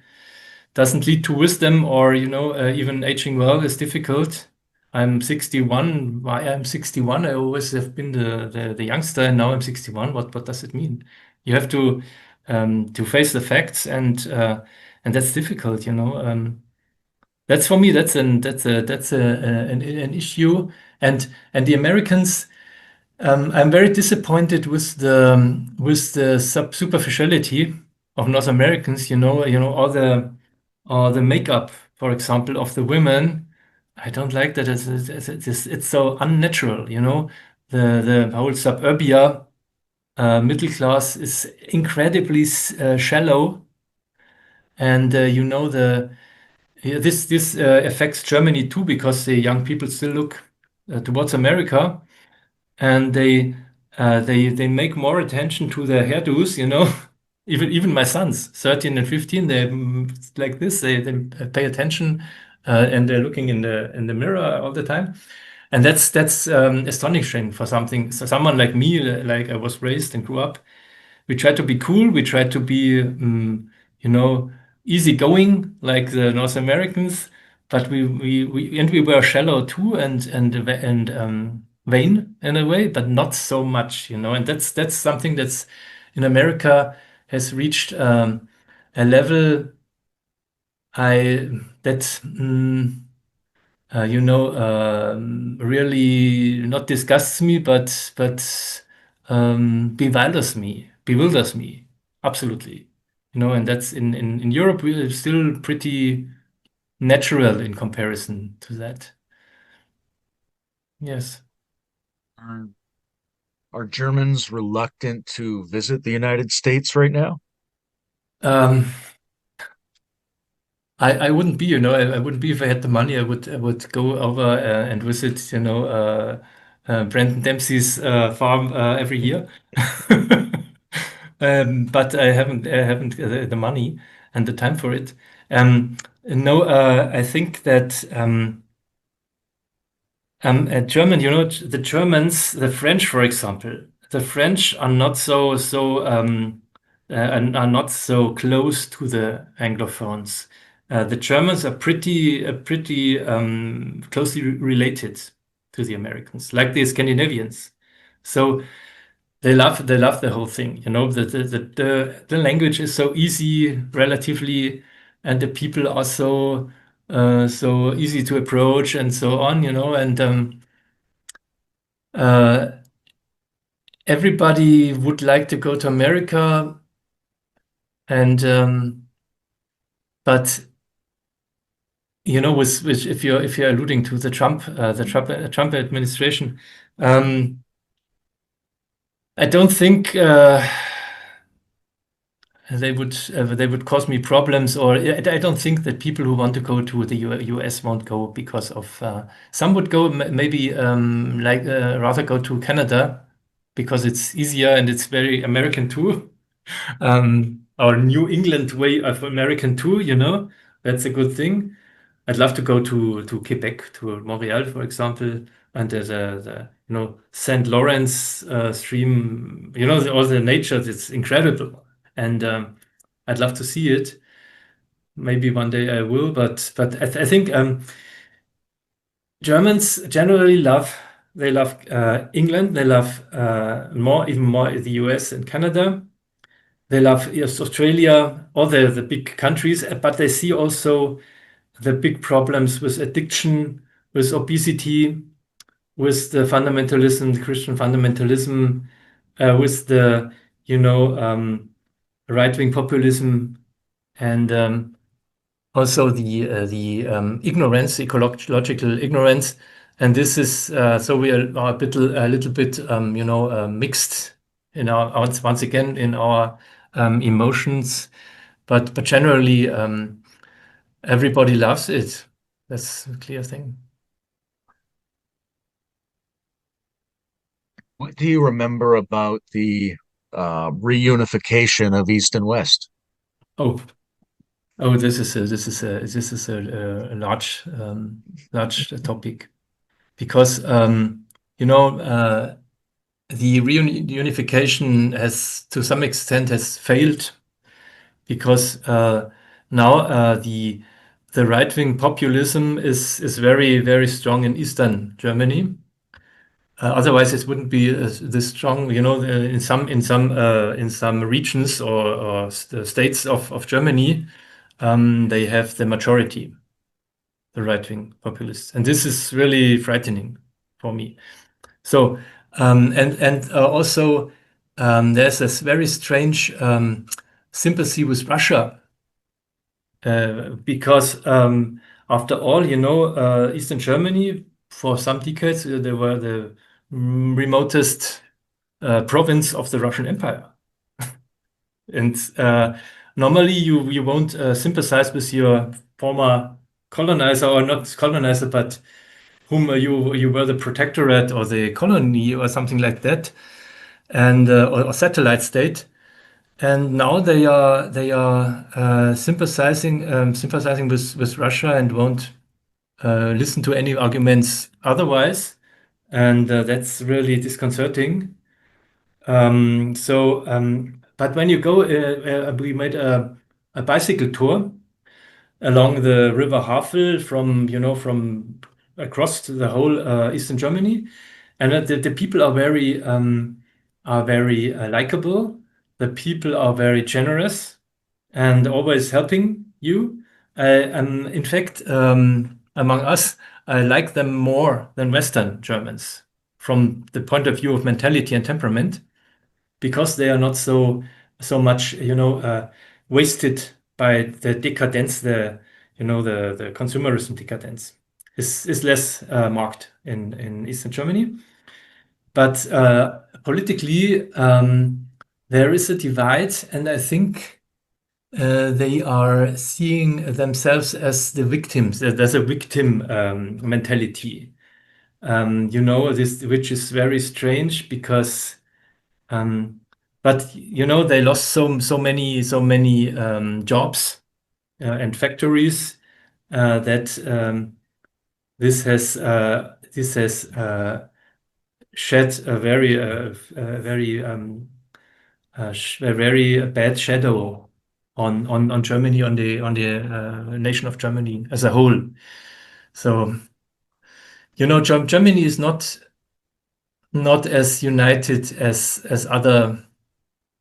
doesn't lead to wisdom, or even aging well is difficult. I'm 61. Why I'm 61? I always have been the youngster, and now I'm 61. What does it mean? You have to face the facts, and that's difficult. That's for me. That's an issue, and the Americans. I'm very disappointed with the superficiality of North Americans. All the makeup, for example, of the women. I don't like that. It's so unnatural. The whole suburbia middle class is incredibly shallow, and this affects Germany too, because the young people still look towards America, and they make more attention to their hairdos. Even my sons, 13 and 15, they like this. They pay attention, and they're looking in the mirror all the time, and that's astonishing for someone like me, like I was raised and grew up. We try to be cool. We try to be, you know, easygoing like the North Americans, but we were shallow too, and vain in a way, but not so much. And that's something that's in America has reached a level I that really not disgusts me, but bewilders me, absolutely. And that's in Europe, we're still pretty natural in comparison to that. Yes. Are, are Germans reluctant to visit the United States right now? Um, I wouldn't be, I wouldn't be if I had the money. I would go over and visit, Brandon Dempsey's farm every year. But I haven't the money and the time for it. No, I think that German, the Germans, the French, for example, the French are not are not so close to the Anglophones. The Germans are pretty closely related to the Americans, like the Scandinavians. So they love the whole thing. The language is so easy, relatively, and the people are so easy to approach and so on. And uh, everybody would like to go to America, and but if you're alluding to the Trump administration, um, I don't think they would cause me problems, or I don't think that people who want to go to the US won't go because of some would go maybe like rather go to Canada because it's easier and it's very American too. Our New England way of American too, that's a good thing. I'd love to go to Quebec, to Montreal, for example, and there's the Saint Lawrence stream, all the nature, it's incredible. And I'd love to see it. Maybe one day I will, but I think Germans generally they love England, they love even more the US and Canada. They love, yes, Australia, all the big countries, but they see also the big problems with addiction, with obesity, with the fundamentalism, the Christian fundamentalism, with the, right-wing populism, and also the ignorance, ecological ignorance. And this is so we are a little bit mixed in our once again in our emotions, but generally everybody loves it. That's a clear thing. What do you remember about the reunification of East and West? Oh, this is a large topic because the reunification has to some extent has failed because now the right-wing populism is very, very strong in Eastern Germany. Otherwise, it wouldn't be this strong. In some regions or states of Germany, they have the majority, the right-wing populists, and this is really frightening for me. So, and also there's this very strange sympathy with Russia because after all, Eastern Germany for some decades they were the remotest province of the Russian Empire, and normally you won't sympathize with your former colonizer or not colonizer, but whom you were the protectorate or the colony or something like that, and or satellite state. And now they are sympathizing with Russia and won't listen to any arguments otherwise, and that's really disconcerting. But when you go, we made a bicycle tour along the River Havel from across to the whole Eastern Germany, and the people are very likable. The people are very generous and always helping you. In fact, among us, I like them more than Western Germans from the point of view of mentality and temperament because they are not so much, wasted by the decadence, the consumerism decadence is less marked in Eastern Germany. But politically, there is a divide, and I think they are seeing themselves as the victims. There's a victim mentality, this which is very strange because, um, but they lost so many jobs and factories that this has shed a very bad shadow on Germany, on the nation of Germany as a whole. So Germany is not as united as other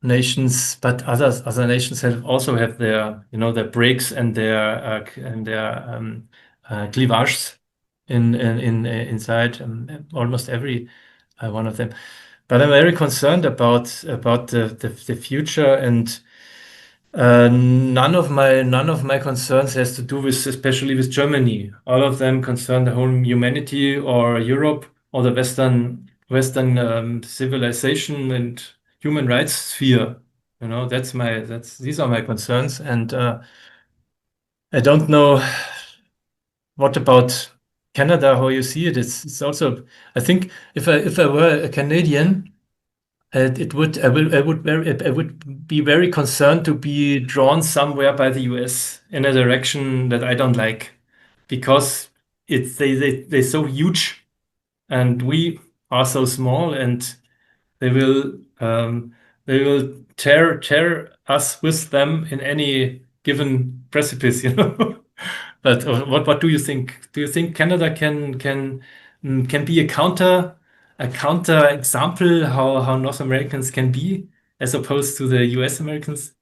nations, but other nations also have their breaks and their cleavages inside almost every one of them. But I'm very concerned about the future, and none of my concerns has to do with, especially with Germany. All of them concern the whole humanity or Europe or the Western civilization and human rights sphere. These are my concerns, and I don't know what about Canada, how you see it. It's also, I think, if I were a Canadian, it would I would be very concerned to be drawn somewhere by the US in a direction that I don't like, because they're so huge and we are so small, and they will um, they will tear us with them in any given precipice. But what do you think? Do you think Canada can be a counter example how North Americans can be as opposed to the US Americans?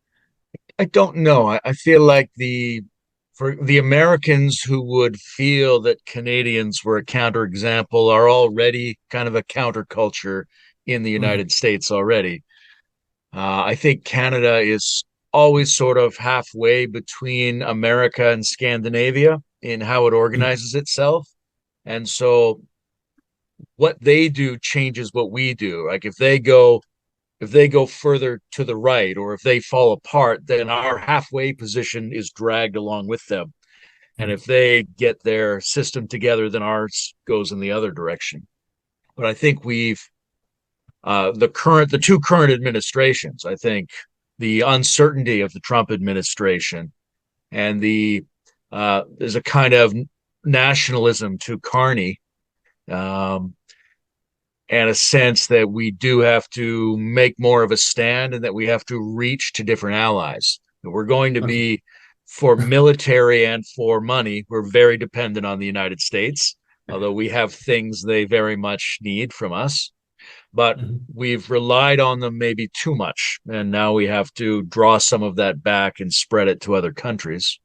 I don't know. I feel like for the Americans who would feel that Canadians were a counterexample are already kind of a counterculture in the Mm, United States already. I think Canada is always sort of halfway between America and Scandinavia in how it mm, organizes itself. And so what they do changes what we do. Like if they go further to the right or if they fall apart, then our halfway position is dragged along with them. And mm, if they get their system together, then ours goes in the other direction. But I think the two current administrations, I think the uncertainty of the Trump administration and there's a kind of nationalism to Carney, um, and a sense that we do have to make more of a stand and that we have to reach to different allies. We're going to okay. be, for military and for money, we're very dependent on the United States, although we have things they very much need from us. But Mhm. we've relied on them maybe too much. And now we have to draw some of that back and spread it to other countries.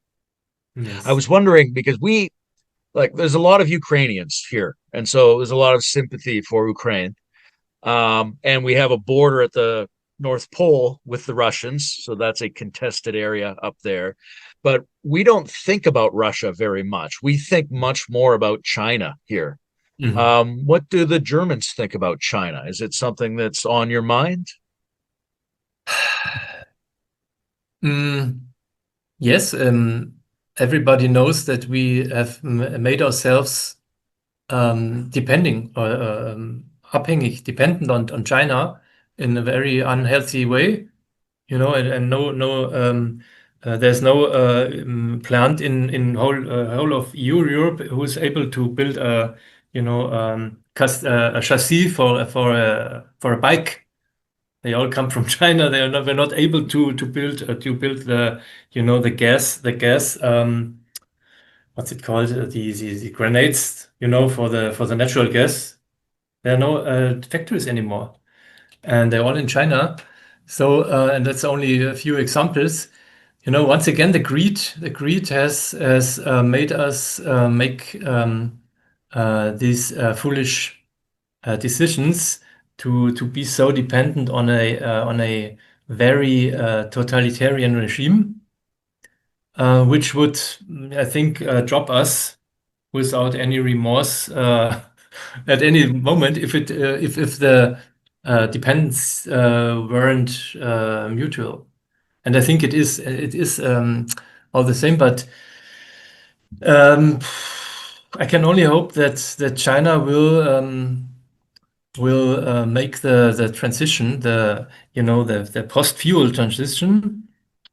I Yes. was wondering because there's a lot of Ukrainians here. And so there's a lot of sympathy for Ukraine. And we have a border at the North Pole with the Russians, so that's a contested area up there. But we don't think about Russia very much. We think much more about China here. Mhm. What do the Germans think about China? Is it something that's on your mind? Mm, yes, everybody knows that we have made ourselves depending or abhängig, dependent on China in a very unhealthy way. And there's no plant in whole of Europe who's able to build a chassis for a bike. They all come from China. We're not able to build the gas what's it called, the grenades, for the natural gas. There are no factories anymore, and they're all in China. So, and that's only a few examples. Once again, the greed has made us make these foolish decisions to be so dependent on a very totalitarian regime, which would, I think, drop us without any remorse at any moment if the dependence weren't mutual. And I think it is all the same, but I can only hope that China will make the transition, the post-fuel transition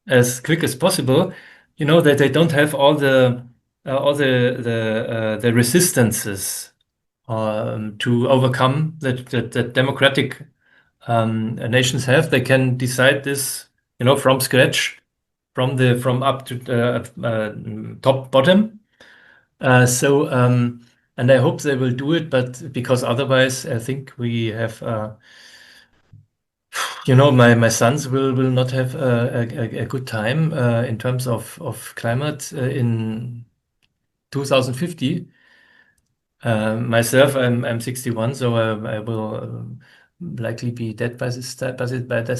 as quick as possible. That they don't have all the resistances to overcome that democratic nations have. They can decide this, from scratch, from up to top bottom. And I hope they will do it, but because otherwise, I think we have, my sons will not have a good time in terms of climate in 2050. Myself, I'm 61, so I will likely be dead by this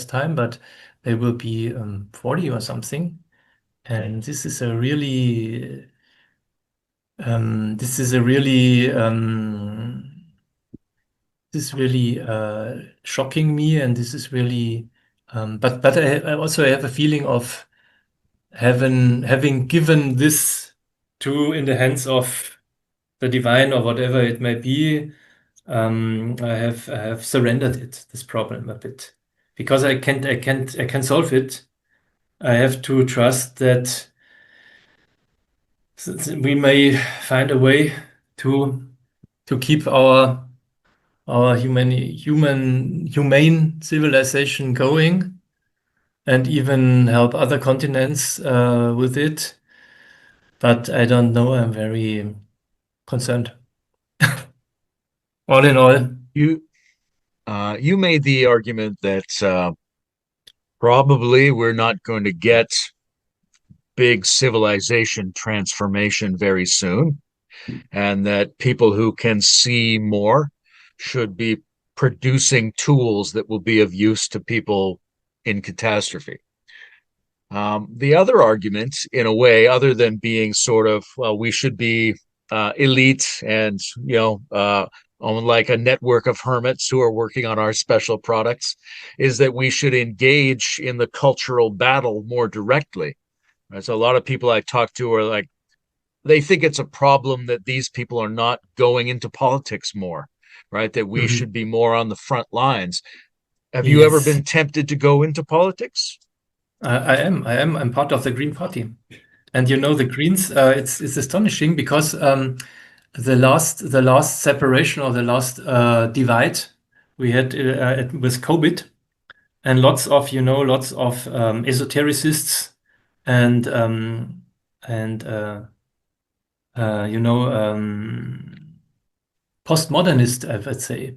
time, but they will be 40 or something. And this is really shocking me, and this is really, but I also have a feeling of having given this in the hands of the divine or whatever it may be. I have surrendered this problem a bit, because I can't solve it. I have to trust that we may find a way to keep our humane civilization going, and even help other continents with it. But I don't know. I'm very concerned. All in all. You made the argument that probably we're not going to get big civilization transformation very soon, and that people who can see more should be producing tools that will be of use to people in catastrophe. The other argument, in a way, other than being sort of, well, we should be elite and, on like a network of hermits who are working on our special products, is that we should engage in the cultural battle more directly. Right? So a lot of people I talk to are like, they think it's a problem that these people are not going into politics more, right? That we should be more on the front lines. Have you ever Yes. been tempted to go into politics? I am. I'm part of the Green Party. And the Greens, it's astonishing, because the last separation, or the last divide we had with COVID, and lots of esotericists and postmodernist, I would say,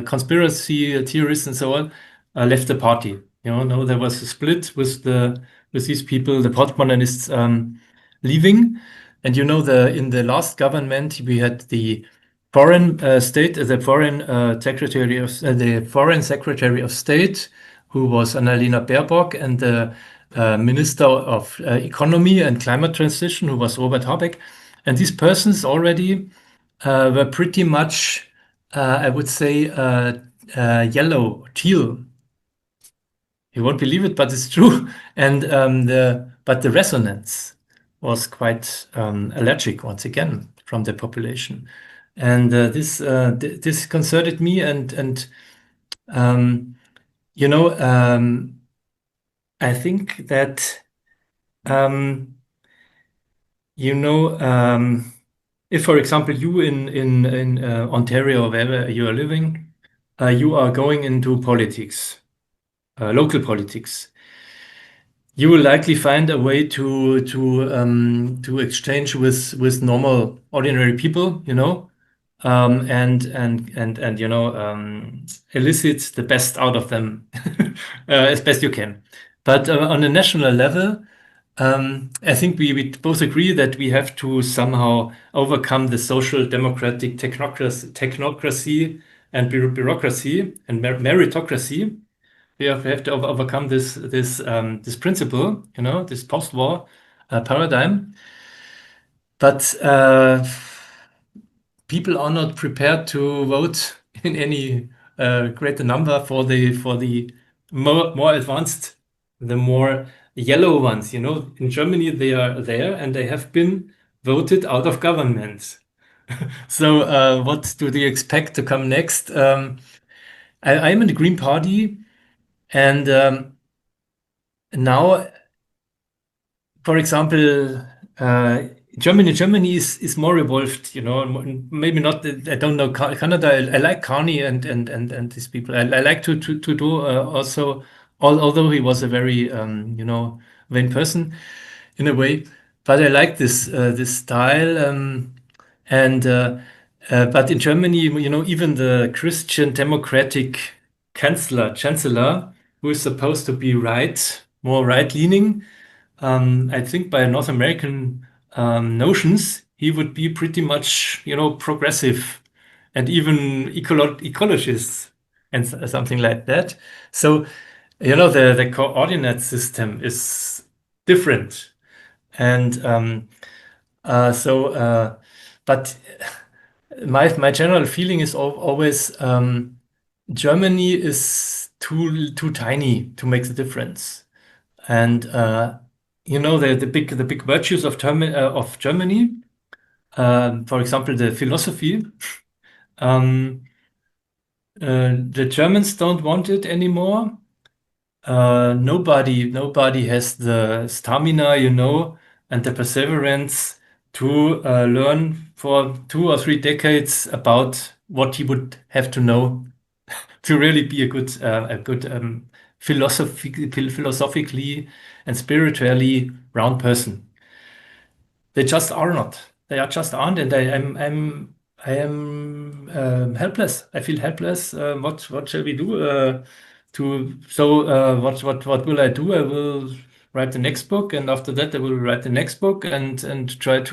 conspiracy theorists and so on, left the party. No, there was a split with these people, the postmodernists leaving. And in the last government, we had the foreign secretary of state, who was Annalena Baerbock, and the minister of economy and climate transition, who was Robert Habeck. And these persons already were pretty much, I would say, yellow, teal. You won't believe it, but it's true. And but the resonance was quite allergic once again from the population, and this concerted me. And I think that if, for example, you in Ontario, wherever you are living, you are going into politics, local politics, you will likely find a way to exchange with normal, ordinary people, and elicit the best out of them as best you can. But on a national level, I think we both agree that we have to somehow overcome the social democratic technocracy and bureaucracy and meritocracy. We have to overcome this principle, this post-war paradigm. But people are not prepared to vote in any greater number for the more advanced, the more yellow ones. In Germany they are there and they have been voted out of government. So what do they expect to come next? I'm in the Green Party, and now, for example, uh, Germany is more evolved, maybe not. I don't know Canada. I like Carney and these people. I like to do also, although he was a very vain person in a way, but I like this style. And but in Germany, even the Christian democratic chancellor, who is supposed to be more right-leaning, I think by North American notions, he would be pretty much, progressive and even ecologist and something like that. So, the coordinate system is different. And but my general feeling is always Germany is too tiny to make the difference. And the big virtues of Germany, for example, the philosophy. Um, the Germans don't want it anymore. Nobody has the stamina, and the perseverance to learn for 2 or 3 decades about what he would have to know to really be a good philosophically and spiritually round person. They just are not. They are just aren't, and I am helpless. I feel helpless. What shall we do? What will I do? I will write the next book, and after that, I will write the next book and try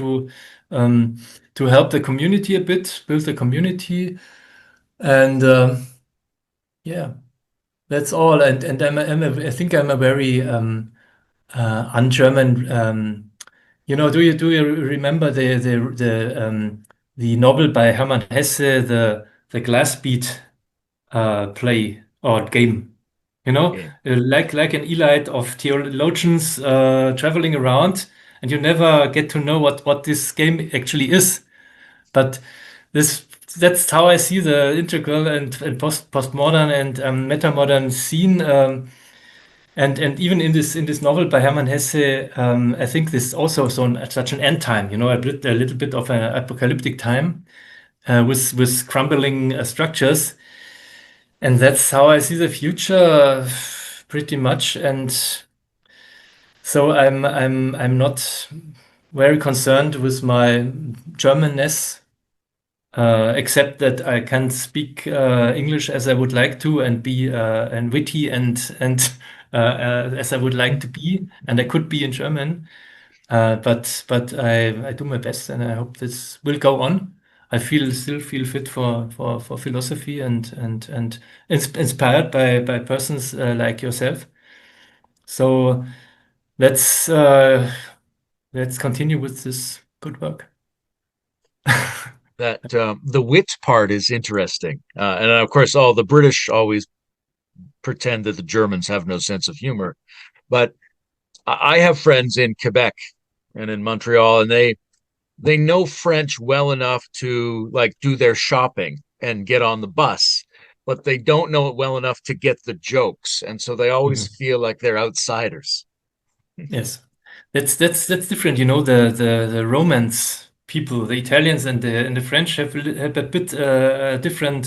um, to help the community a bit, build the community, and yeah, that's all. And I think I'm a very un-German. Do you remember the novel by Hermann Hesse, the glass bead play or game? Game. Like an elite of theologians traveling around, and you never get to know what this game actually is. But this that's how I see the integral and postmodern and metamodern scene. And even in this novel by Hermann Hesse, I think this also such an end time, a little bit of an apocalyptic time with crumbling structures, and that's how I see the future, pretty much. And so I'm not very concerned with my Germanness, except that I can't speak English as I would like to and be and witty and as I would like to be, and I could be in German. But I do my best, and I hope this will go on. I still feel fit for philosophy and inspired by persons like yourself. So let's uh, let's continue with this good work. That the wit part is interesting, and of course, all the British always pretend that the Germans have no sense of humor. But I have friends in Quebec and in Montreal, and they know French well enough to like do their shopping and get on the bus, but they don't know it well enough to get the jokes, and so they always Mhm. feel like they're outsiders. Yes, that's different. The Romance people, the Italians and the French have a bit different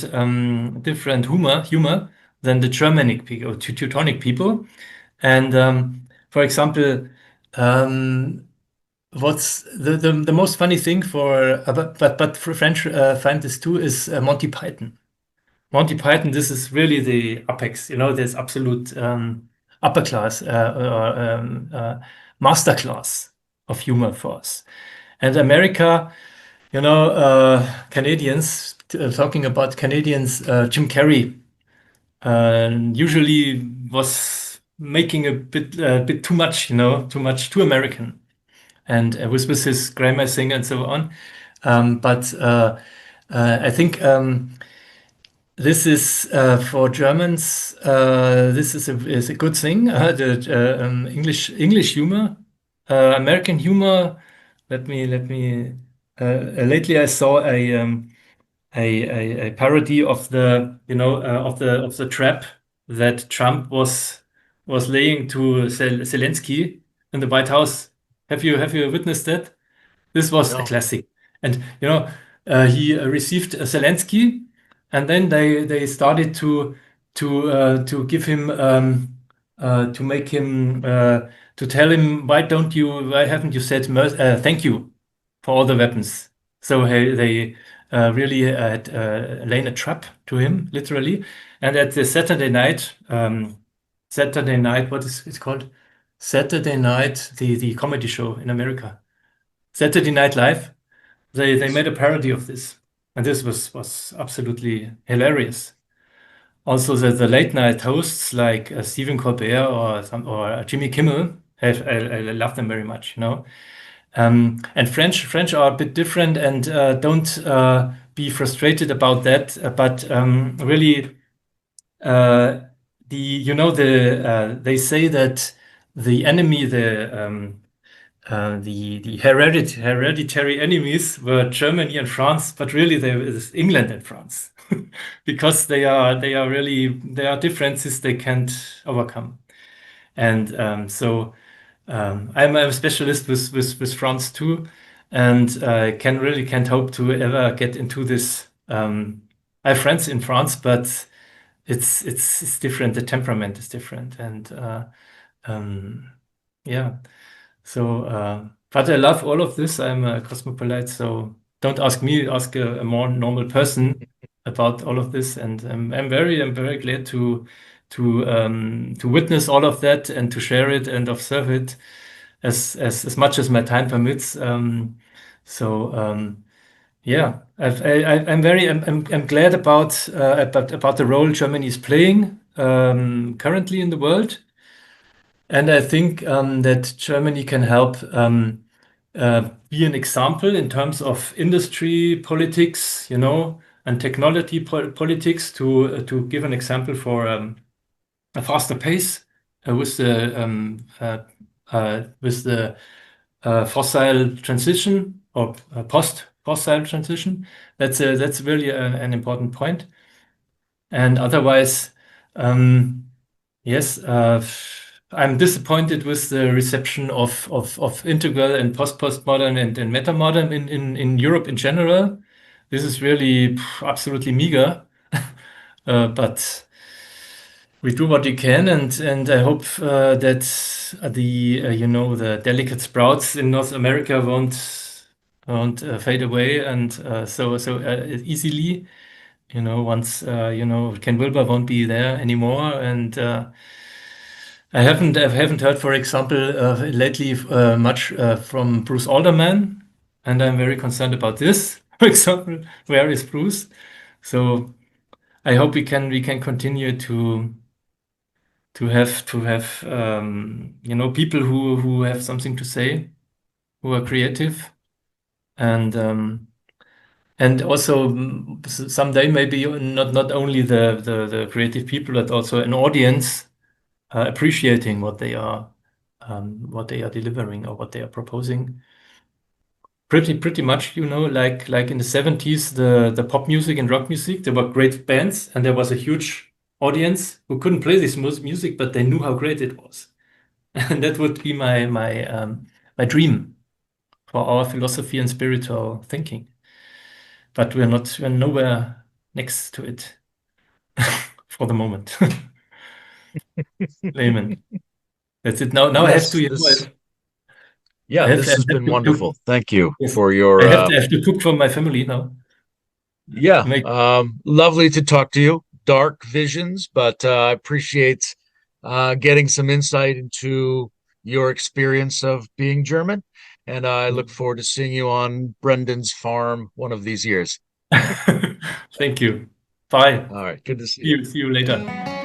humor than the Germanic people or Teutonic people. And for example, um, what's the most funny thing for but for French find this too is Monty Python. Monty Python, this is really the apex. There's absolute. upper class master class of humor for us. And America, Canadians, talking about Canadians, Jim Carrey usually was making a bit too much, too American, and with his grammar thing and so on. But I think this is for Germans. This is a good thing. The English humor, American humor. Let me. Lately, I saw a parody of the of the trap that Trump was laying to Zelensky in the White House. Have you witnessed that? This was a No. classic. And he received Zelensky, and then they started to give him to make him to tell him, why haven't you said thank you for all the weapons? So they really had laid a trap to him, literally. And at the Saturday night, what is it called? Saturday night, the comedy show in America. Saturday Night Live, they made a parody of this, and this was absolutely hilarious. Also, the late night hosts like Stephen Colbert or Jimmy Kimmel, I love them very much, and French are a bit different, and don't be frustrated about that. But really, they say that the enemy, the hereditary enemies were Germany and France, but really it's England and France because there are differences they can't overcome. And so I'm a specialist with France too, and can't hope to ever get into this. I have friends in France, but it's different. The temperament is different, and yeah. So, but I love all of this. I'm a cosmopolite, so don't ask me. Ask a more normal person about all of this. And I'm very glad to witness all of that and to share it and observe it as much as my time permits. Yeah, I'm glad about the role Germany is playing currently in the world. And I think that Germany can help be an example in terms of industry politics, and technology politics to give an example for a faster pace with the fossil transition or post-fossil transition. That's really an important point. And otherwise, yes, I'm disappointed with the reception of integral and postmodern and metamodern in Europe in general. This is really absolutely meager, but we do what we can, and I hope that the delicate sprouts in North America won't fade away and so easily. Once Ken Wilber won't be there anymore, and I haven't heard, for example, lately much from Bruce Alderman, and I'm very concerned about this. For example, where is Bruce? So I hope we can continue to have people who have something to say, who are creative, and also someday maybe not only the creative people, but also an audience appreciating what they are delivering or what they are proposing. Pretty much, like in the 70s, the pop music and rock music, there were great bands, and there was a huge audience who couldn't play this music, but they knew how great it was. And that would be my dream for our philosophy and spiritual thinking. But we're nowhere next to it for the moment. Layman. That's it. Now I have Yes, to, this has been wonderful. Thank you yes, for your I have to cook for my family now. lovely to talk to you. Dark visions, but I appreciate getting some insight into your experience of being German. And I look forward to seeing you on Brendan's farm one of these years. Thank you. Bye. All right, good to see See you. you. See you later.